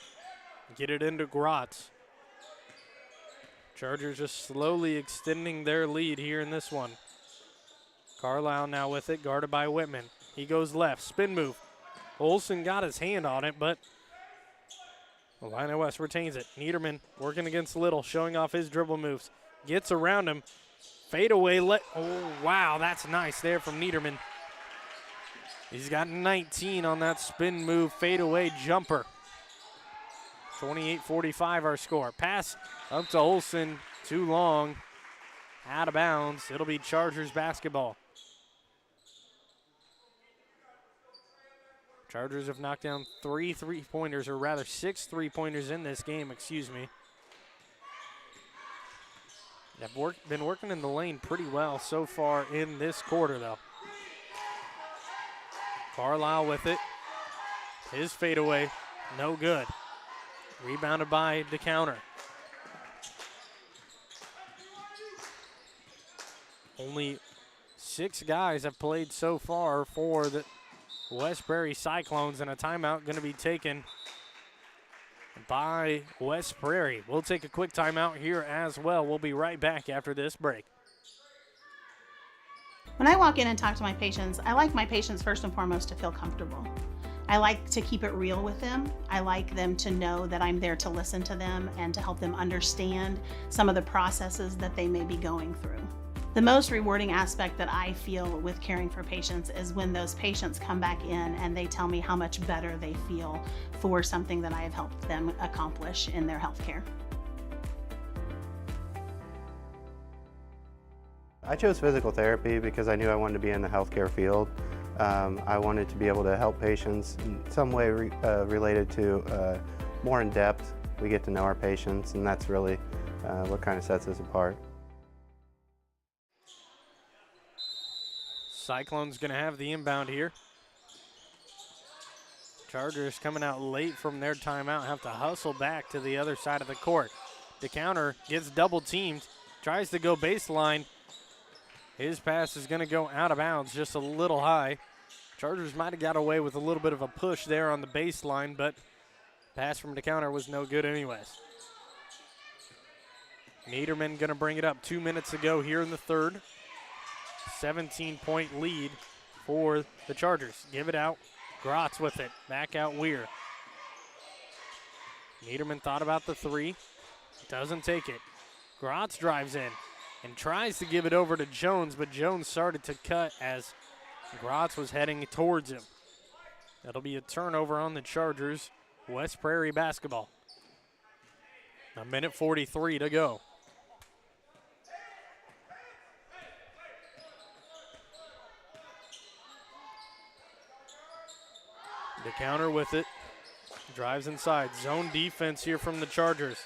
Get it into Gratz. Chargers just slowly extending their lead here in this one. Carlisle now with it, guarded by Whitman. He goes left, spin move. Olsen got his hand on it, but Illini West retains it. Niederman working against Little, showing off his dribble moves. Gets around him. Fade away. Oh, wow, that's nice there from Niederman. He's got 19 on that spin move, fadeaway jumper. 28-45 our score. Pass up to Olsen, too long, out of bounds. It'll be Chargers basketball. Chargers have knocked down 3 3-pointers, or rather 6 3-pointers in this game, excuse me. They've been working in the lane pretty well so far in this quarter, though. Carlisle with it. His fadeaway, no good. Rebounded by DeCounter. Only 6 guys have played so far for the West Prairie Cyclones, and a timeout going to be taken by West Prairie. We'll take a quick timeout here as well. We'll be right back after this break. When I walk in and talk to my patients, I like my patients first and foremost to feel comfortable. I like to keep it real with them. I like them to know that I'm there to listen to them and to help them understand some of the processes that they may be going through. The most rewarding aspect that I feel with caring for patients is when those patients come back in and they tell me how much better they feel for something that I have helped them accomplish in their healthcare. I chose physical therapy because I knew I wanted to be in the healthcare field. I wanted to be able to help patients in some way related to more in depth. We get to know our patients, and that's really what kind of sets us apart. Cyclone's going to have the inbound here. Chargers coming out late from their timeout, have to hustle back to the other side of the court. The counter gets double teamed, tries to go baseline. His pass is going to go out of bounds just a little high. Chargers might have got away with a little bit of a push there on the baseline, but pass from the counter was no good anyways. Niederman going to bring it up. 2 minutes to go here in the third. 17-point lead for the Chargers. Give it out. Grotz with it. Back out Weir. Niederman thought about the three. Doesn't take it. Grotz drives in and tries to give it over to Jones, but Jones started to cut as Grotz was heading towards him. That'll be a turnover on the Chargers. West Prairie basketball. 1:43 to go. The counter with it. Drives inside. Zone defense here from the Chargers.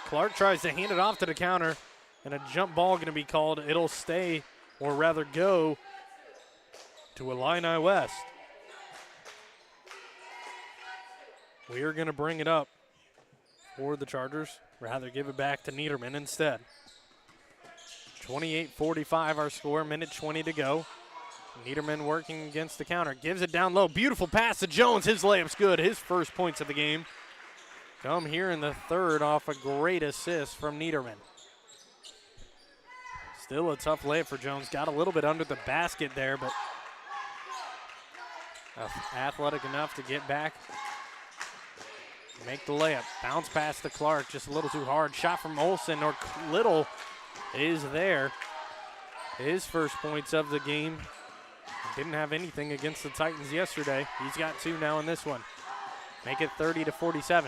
Clark tries to hand it off to the counter, and a jump ball going to be called. It'll stay, or rather go, to Illini West. We are going to bring it up for the Chargers. Rather give it back to Niederman instead. 28-45 our score, 1:20 to go. Niederman working against the counter. Gives it down low. Beautiful pass to Jones. His layup's good. His first points of the game come here in the third off a great assist from Niederman. Still a tough layup for Jones. Got a little bit under the basket there, but athletic enough to get back. Make the layup. Bounce pass to Clark. Just a little too hard. Shot from Olsen, or Little is there. His first points of the game. Didn't have anything against the Titans yesterday. He's got two now in this one. Make it 30-47.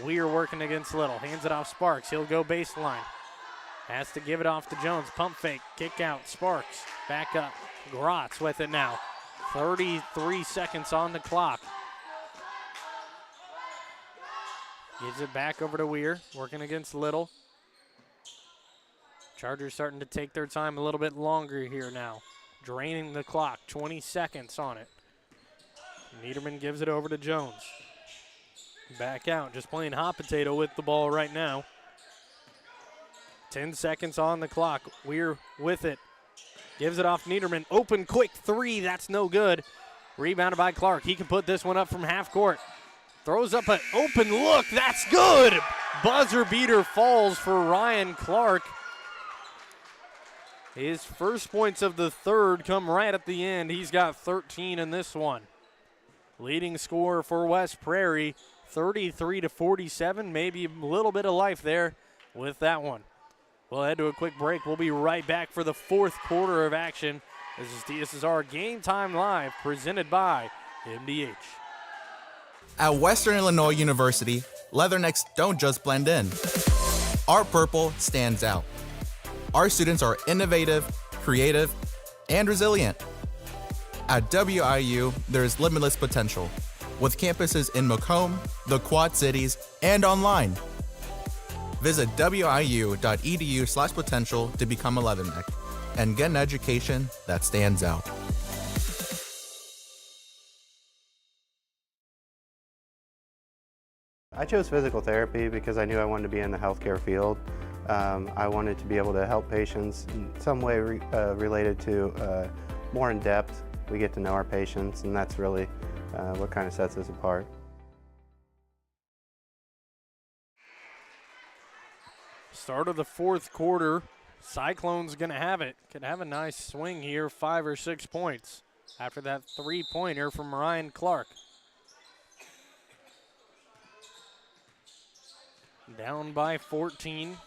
Weir working against Little. Hands it off Sparks. He'll go baseline. Has to give it off to Jones. Pump fake. Kick out. Sparks. Back up. Grotz with it now. 33 seconds on the clock. Gives it back over to Weir. Working against Little. Chargers starting to take their time a little bit longer here now. Draining the clock, 20 seconds on it. Niederman gives it over to Jones. Back out, just playing hot potato with the ball right now. 10 seconds on the clock. Weir with it. Gives it off Niederman. Open quick three, that's no good. Rebounded by Clark. He can put this one up from half court. Throws up an open look, that's good! Buzzer beater falls for Ryan Clark. His first points of the third come right at the end. He's got 13 in this one. Leading scorer for West Prairie, 33-47. Maybe a little bit of life there with that one. We'll head to a quick break. We'll be right back for the fourth quarter of action. This is TSSR Game Time Live, presented by MDH. At Western Illinois University, leathernecks don't just blend in. Our purple stands out. Our students are innovative, creative, and resilient. At WIU, there is limitless potential, with campuses in Macomb, the Quad Cities, and online. Visit wiu.edu/potential to become a leatherneck and get an education that stands out. I chose physical therapy because I knew I wanted to be in the healthcare field. I wanted to be able to help patients in some way related to more in depth. We get to know our patients, and that's really what kind of sets us apart. Start of the fourth quarter. Cyclones going to have it. Could have a nice swing here, 5 or 6 points after that three-pointer from Ryan Clark. Down by 14.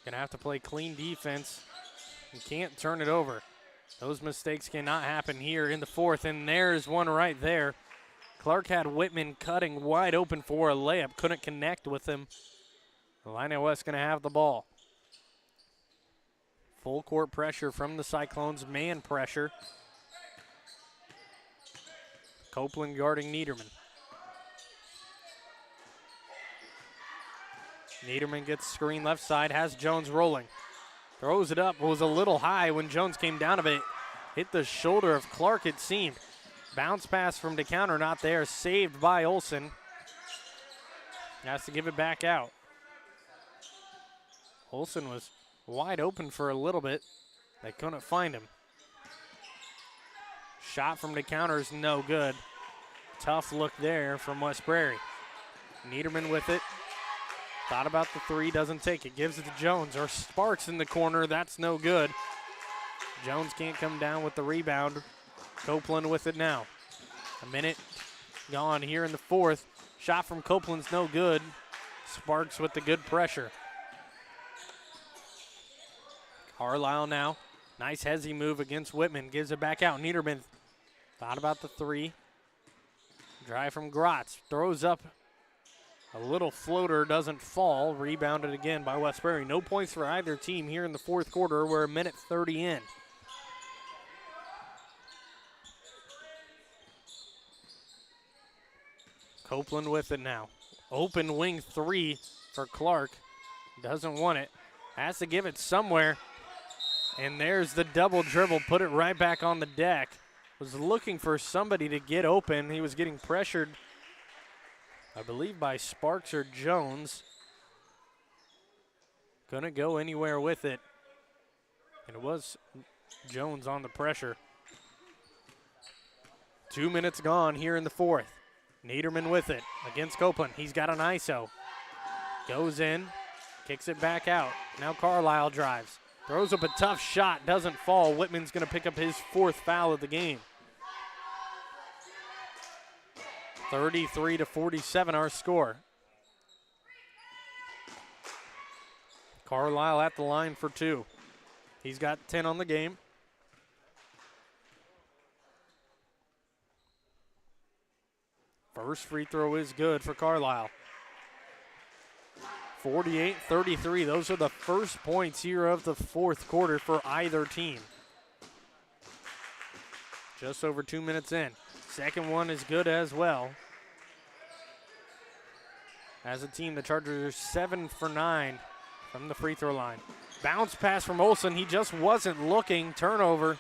Going to have to play clean defense. You can't turn it over. Those mistakes cannot happen here in the fourth, and there's one right there. Clark had Whitman cutting wide open for a layup. Couldn't connect with him. Illini West going to have the ball. Full court pressure from the Cyclones, man pressure. Copeland guarding Niederman. Niederman gets screen left side, has Jones rolling. Throws it up, was a little high when Jones came down of it. Hit the shoulder of Clark, it seemed. Bounce pass from DeCounter, not there. Saved by Olsen. Has to give it back out. Olsen was wide open for a little bit. They couldn't find him. Shot from DeCounter is no good. Tough look there from West Prairie. Niederman with it. Thought about the three, doesn't take it. Gives it to Jones, or Sparks in the corner. That's no good. Jones can't come down with the rebound. Copeland with it now. A minute gone here in the fourth. Shot from Copeland's no good. Sparks with the good pressure. Carlisle now. Nice hezzy move against Whitman. Gives it back out. Niederman thought about the three. Drive from Grotz. Throws up. A little floater doesn't fall. Rebounded again by West Prairie. No points for either team here in the fourth quarter. We're a minute 30 in. Copeland with it now. Open wing three for Clark. Doesn't want it. Has to give it somewhere. And there's the double dribble. Put it right back on the deck. Was looking for somebody to get open. He was getting pressured, I believe, by Sparks or Jones. Couldn't go anywhere with it. And it was Jones on the pressure. 2 minutes gone here in the fourth. Niederman with it against Copeland. He's got an ISO. Goes in, kicks it back out. Now Carlisle drives. Throws up a tough shot, doesn't fall. Whitman's going to pick up his fourth foul of the game. 33-47 our score. Carlisle at the line for two. He's got 10 on the game. First free throw is good for Carlisle. 48-33. Those are the first points here of the fourth quarter for either team. Just over 2 minutes in. Second one is good as well. As a team, the Chargers are 7 for 9 from the free throw line. Bounce pass from Olsen. He just wasn't looking. Turnover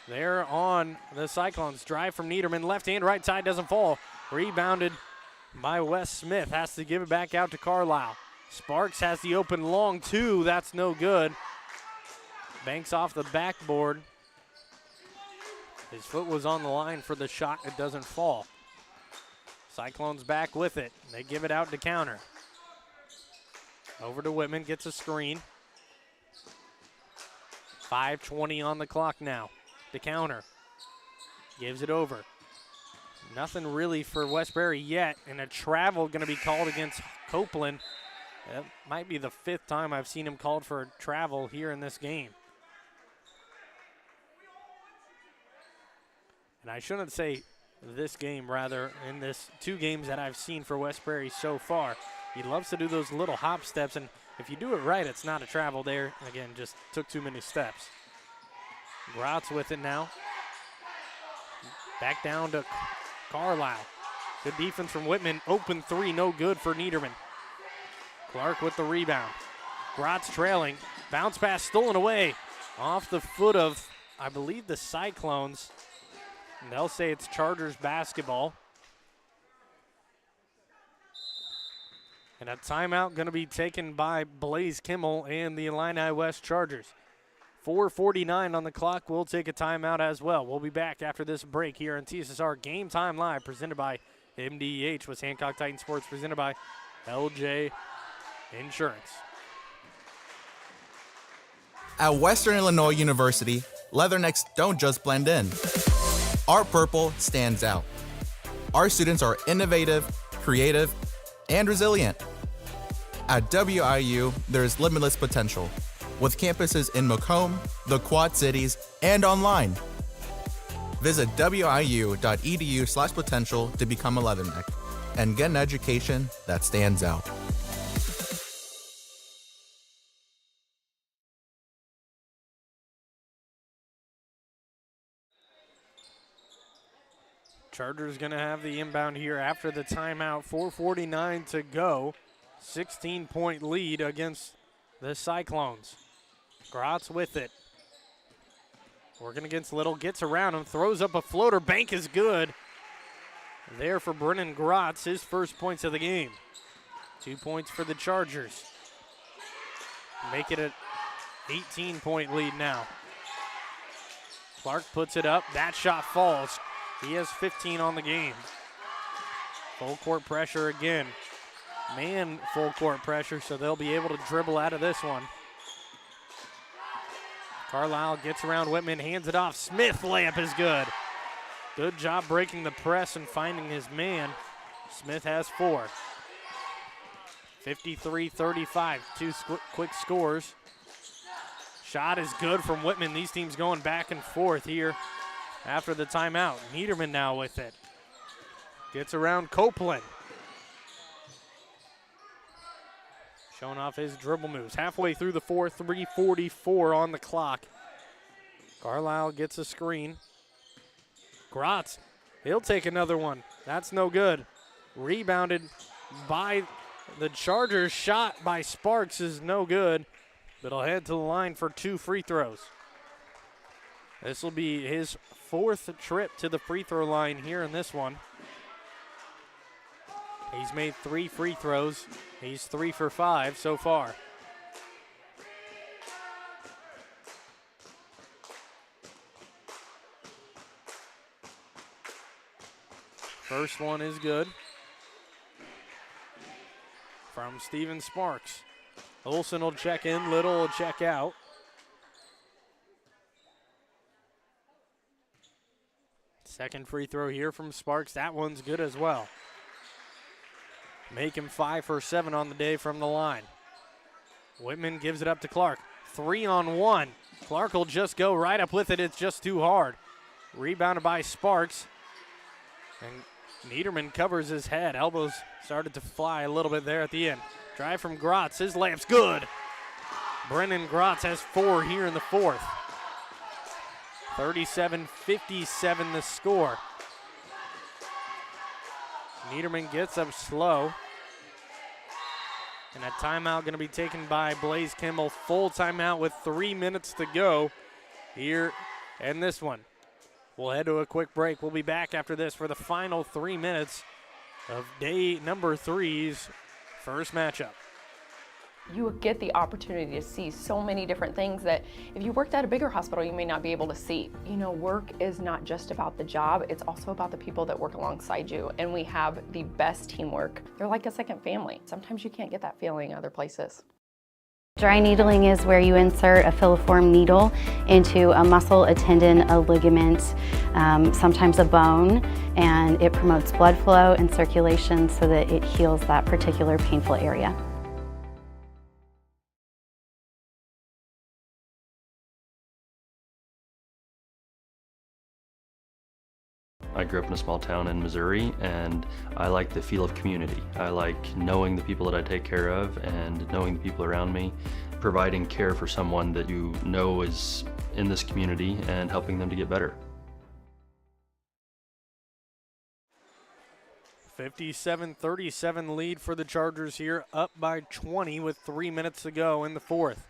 there on the Cyclones. Drive from Niederman. Left hand, right side, doesn't fall. Rebounded by Wes Smith. Has to give it back out to Carlisle. Sparks has the open long two. That's no good. Banks off the backboard. His foot was on the line for the shot. It doesn't fall. Cyclones back with it. They give it out to counter. Over to Whitman. Gets a screen. 5:20 on the clock now. The counter. Gives it over. Nothing really for West Prairie yet. And a travel going to be called against Copeland. That might be the fifth time I've seen him called for a travel here in this game. And I shouldn't say this game, rather, in this two games that I've seen for West Prairie so far. He loves to do those little hop steps, and if you do it right, it's not a travel there. Again, just took too many steps. Grotz with it now. Back down to Carlisle. Good defense from Whitman. Open three, no good for Niederman. Clark with the rebound. Grotz trailing. Bounce pass stolen away. Off the foot of, I believe, the Cyclones. And they'll say it's Chargers basketball. And a timeout going to be taken by Blaze Kimmel and the Illini West Chargers. 4:49 on the clock. We'll take a timeout as well. We'll be back after this break here on TSSR Game Time Live, presented by MDH with Hancock Titan Sports, presented by LJ Insurance. At Western Illinois University, leathernecks don't just blend in. Our purple stands out. Our students are innovative, creative, and resilient. At WIU, there's limitless potential, with campuses in Macomb, the Quad Cities, and online. Visit wiu.edu/potential to become a leatherneck and get an education that stands out. Chargers going to have the inbound here after the timeout. 4:49 to go. 16-point lead against the Cyclones. Gratz with it. Working against Little, gets around him, throws up a floater. Bank is good. There for Brennan Gratz, his first points of the game. 2 points for the Chargers. Make it an 18-point lead now. Clark puts it up. That shot falls. He has 15 on the game. Full court pressure again. Man, full court pressure, so they'll be able to dribble out of this one. Carlisle gets around Whitman, hands it off. Smith layup is good. Good job breaking the press and finding his man. Smith has 4. 53-35, 2 quick scores. Shot is good from Whitman. These teams going back and forth here after the timeout. Niederman now with it. Gets around Copeland. Showing off his dribble moves. Halfway through the fourth, 3:44 on the clock. Carlisle gets a screen. Gratz, he'll take another one. That's no good. Rebounded by the Chargers. Shot by Sparks is no good, but he'll head to the line for 2 free throws. This will be his 4th trip to the free throw line here in this one. He's made 3 free throws. He's 3 for 5 so far. First one is good. From Steven Sparks. Olsen will check in, Little will check out. Second free throw here from Sparks. That one's good as well. Make him 5 for 7 on the day from the line. Whitman gives it up to Clark. 3-on-1. Clark will just go right up with it. It's just too hard. Rebounded by Sparks. And Niederman covers his head. Elbows started to fly a little bit there at the end. Drive from Gratz. His layup's good. Brennan Gratz has 4 here in the fourth. 37-57 the score. Niederman gets up slow. And a timeout going to be taken by Blaze Kimball. Full timeout with 3 minutes to go here in this one. We'll head to a quick break. We'll be back after this for the final 3 minutes of day number 3's first matchup. You get the opportunity to see so many different things that if you worked at a bigger hospital, you may not be able to see. You know, work is not just about the job, it's also about the people that work alongside you. And we have the best teamwork. They're like a second family. Sometimes you can't get that feeling other places. Dry needling is where you insert a filiform needle into a muscle, a tendon, a ligament, sometimes a bone, and it promotes blood flow and circulation so that it heals that particular painful area. I grew up in a small town in Missouri, and I like the feel of community. I like knowing the people that I take care of and knowing the people around me, providing care for someone that you know is in this community and helping them to get better. 57-37 lead for the Chargers here, up by 20 with 3 minutes to go in the fourth.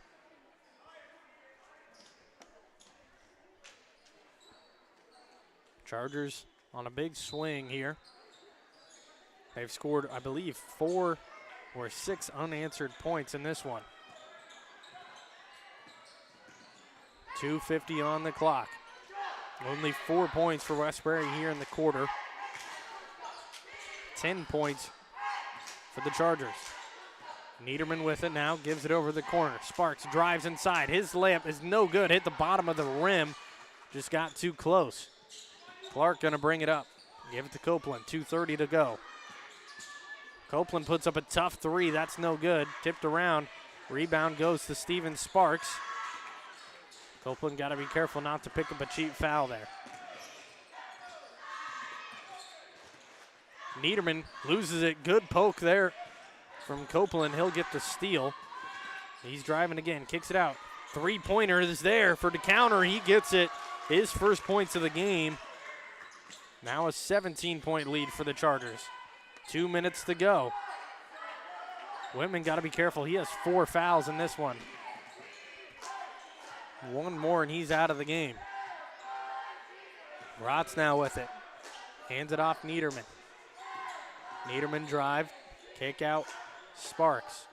Chargers on a big swing here. They've scored, I believe, 4 or 6 unanswered points in this one. 2:50 on the clock. Only 4 points for Westbury here in the quarter. 10 points for the Chargers. Niederman with it now, gives it over the corner. Sparks drives inside. His layup is no good. Hit the bottom of the rim. Just got too close. Clark going to bring it up. Give it to Copeland. 2:30 to go. Copeland puts up a tough three. That's no good. Tipped around. Rebound goes to Steven Sparks. Copeland got to be careful not to pick up a cheap foul there. Niederman loses it. Good poke there from Copeland. He'll get the steal. He's driving again. Kicks it out. Three-pointer is there for the counter. He gets it. His first points of the game. Now a 17-point lead for the Chargers. 2 minutes to go. Whitman got to be careful. He has 4 fouls in this one. One more and he's out of the game. Rotz now with it. Hands it off Niederman. Niederman drive. Kick out Sparks.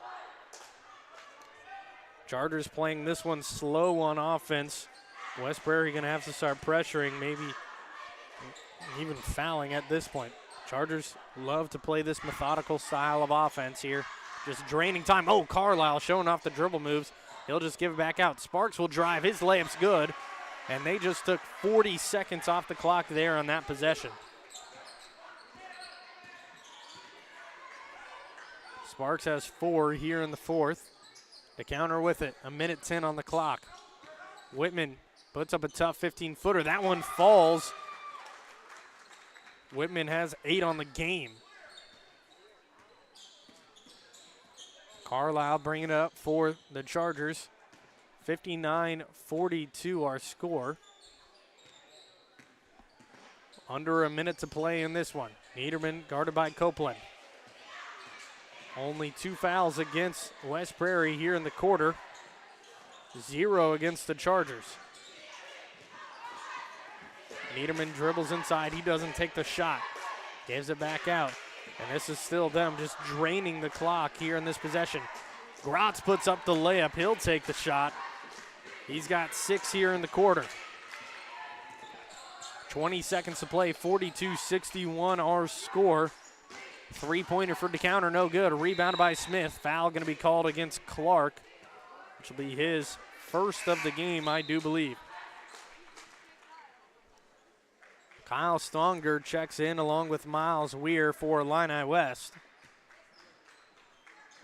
Chargers playing this one slow on offense. West Prairie going to have to start pressuring, maybe even fouling at this point. Chargers love to play this methodical style of offense here. Just draining time. Oh, Carlisle showing off the dribble moves. He'll just give it back out. Sparks will drive. His layup's good. And they just took 40 seconds off the clock there on that possession. Sparks has 4 here in the fourth. The counter with it. 1:10 on the clock. Whitman puts up a tough 15-footer. That one falls. Whitman has 8 on the game. Carlisle bringing it up for the Chargers. 59-42 our score. Under a minute to play in this one. Niederman guarded by Copeland. Only 2 fouls against West Prairie here in the quarter. 0 against the Chargers. Niederman dribbles inside. He doesn't take the shot. Gives it back out. And this is still them just draining the clock here in this possession. Grotz puts up the layup. He'll take the shot. He's got 6 here in the quarter. 20 seconds to play. 42-61 our score. Three-pointer for the counter, no good. Rebounded by Smith. Foul going to be called against Clark, which will be his first of the game, I do believe. Kyle Stonger checks in along with Miles Weir for Illini West.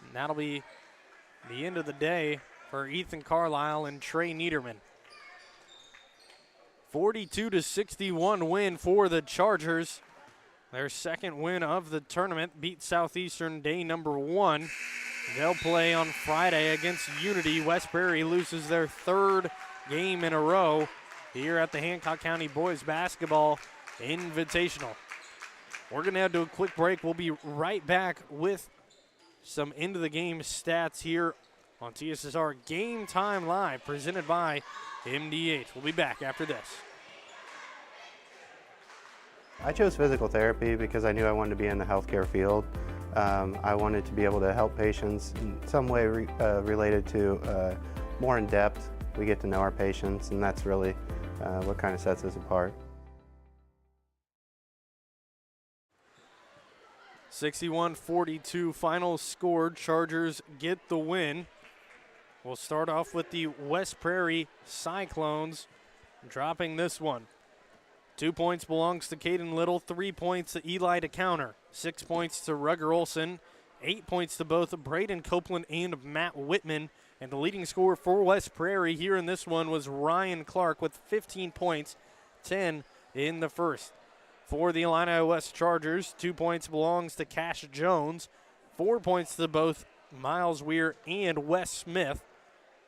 And that'll be the end of the day for Ethan Carlisle and Trey Niederman. 42-61 win for the Chargers. Their second win of the tournament, beat Southeastern day number 1. They'll play on Friday against Unity. West Prairie loses their 3rd game in a row here at the Hancock County Boys Basketball Invitational. We're going to head to a quick break. We'll be right back with some end-of-the-game stats here on TSSR Game Time Live, presented by MDH. We'll be back after this. I chose physical therapy because I knew I wanted to be in the healthcare field. I wanted to be able to help patients in some way related to more in depth. We get to know our patients, and that's really what kind of sets us apart. 61-42 final score. Chargers get the win. We'll start off with the West Prairie Cyclones dropping this one. 2 points belongs to Caden Little, 3 points to Eli to counter, 6 points to Rugger Olson, 8 points to both Braden Copeland and Matt Whitman. And the leading scorer for West Prairie here in this one was Ryan Clark with 15 points, 10 in the first. For the Illini West Chargers, 2 points belongs to Cash Jones, 4 points to both Miles Weir and Wes Smith,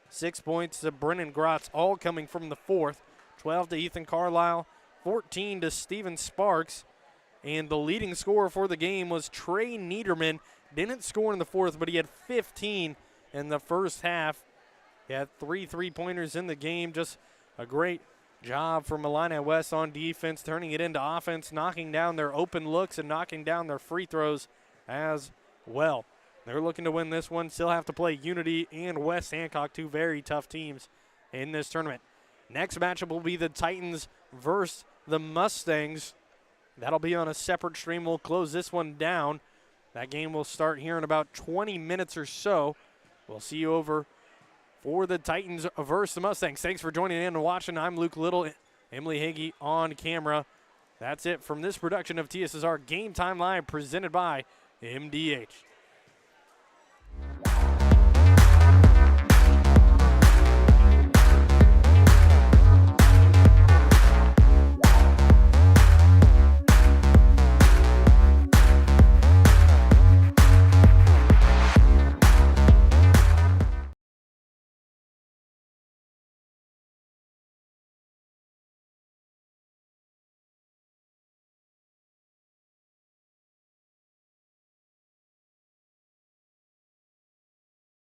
6 points to Brennan Grotz, all coming from the fourth, 12 to Ethan Carlisle, 14 to Steven Sparks, and the leading scorer for the game was Trey Niederman. Didn't score in the fourth, but he had 15 in the first half. He had 3 3-pointers in the game. Just a great job from Illini West on defense, turning it into offense, knocking down their open looks and knocking down their free throws as well. They're looking to win this one. Still have to play Unity and West Hancock, 2 very tough teams in this tournament. Next matchup will be the Titans versus the Mustangs. That'll be on a separate stream. We'll close this one down. That game will start here in about 20 minutes or so. We'll see you over for the Titans versus the Mustangs. Thanks for joining in and watching. I'm Luke Little, Emily Hagee on camera. That's it from this production of TSSR Game Time Live presented by MDH.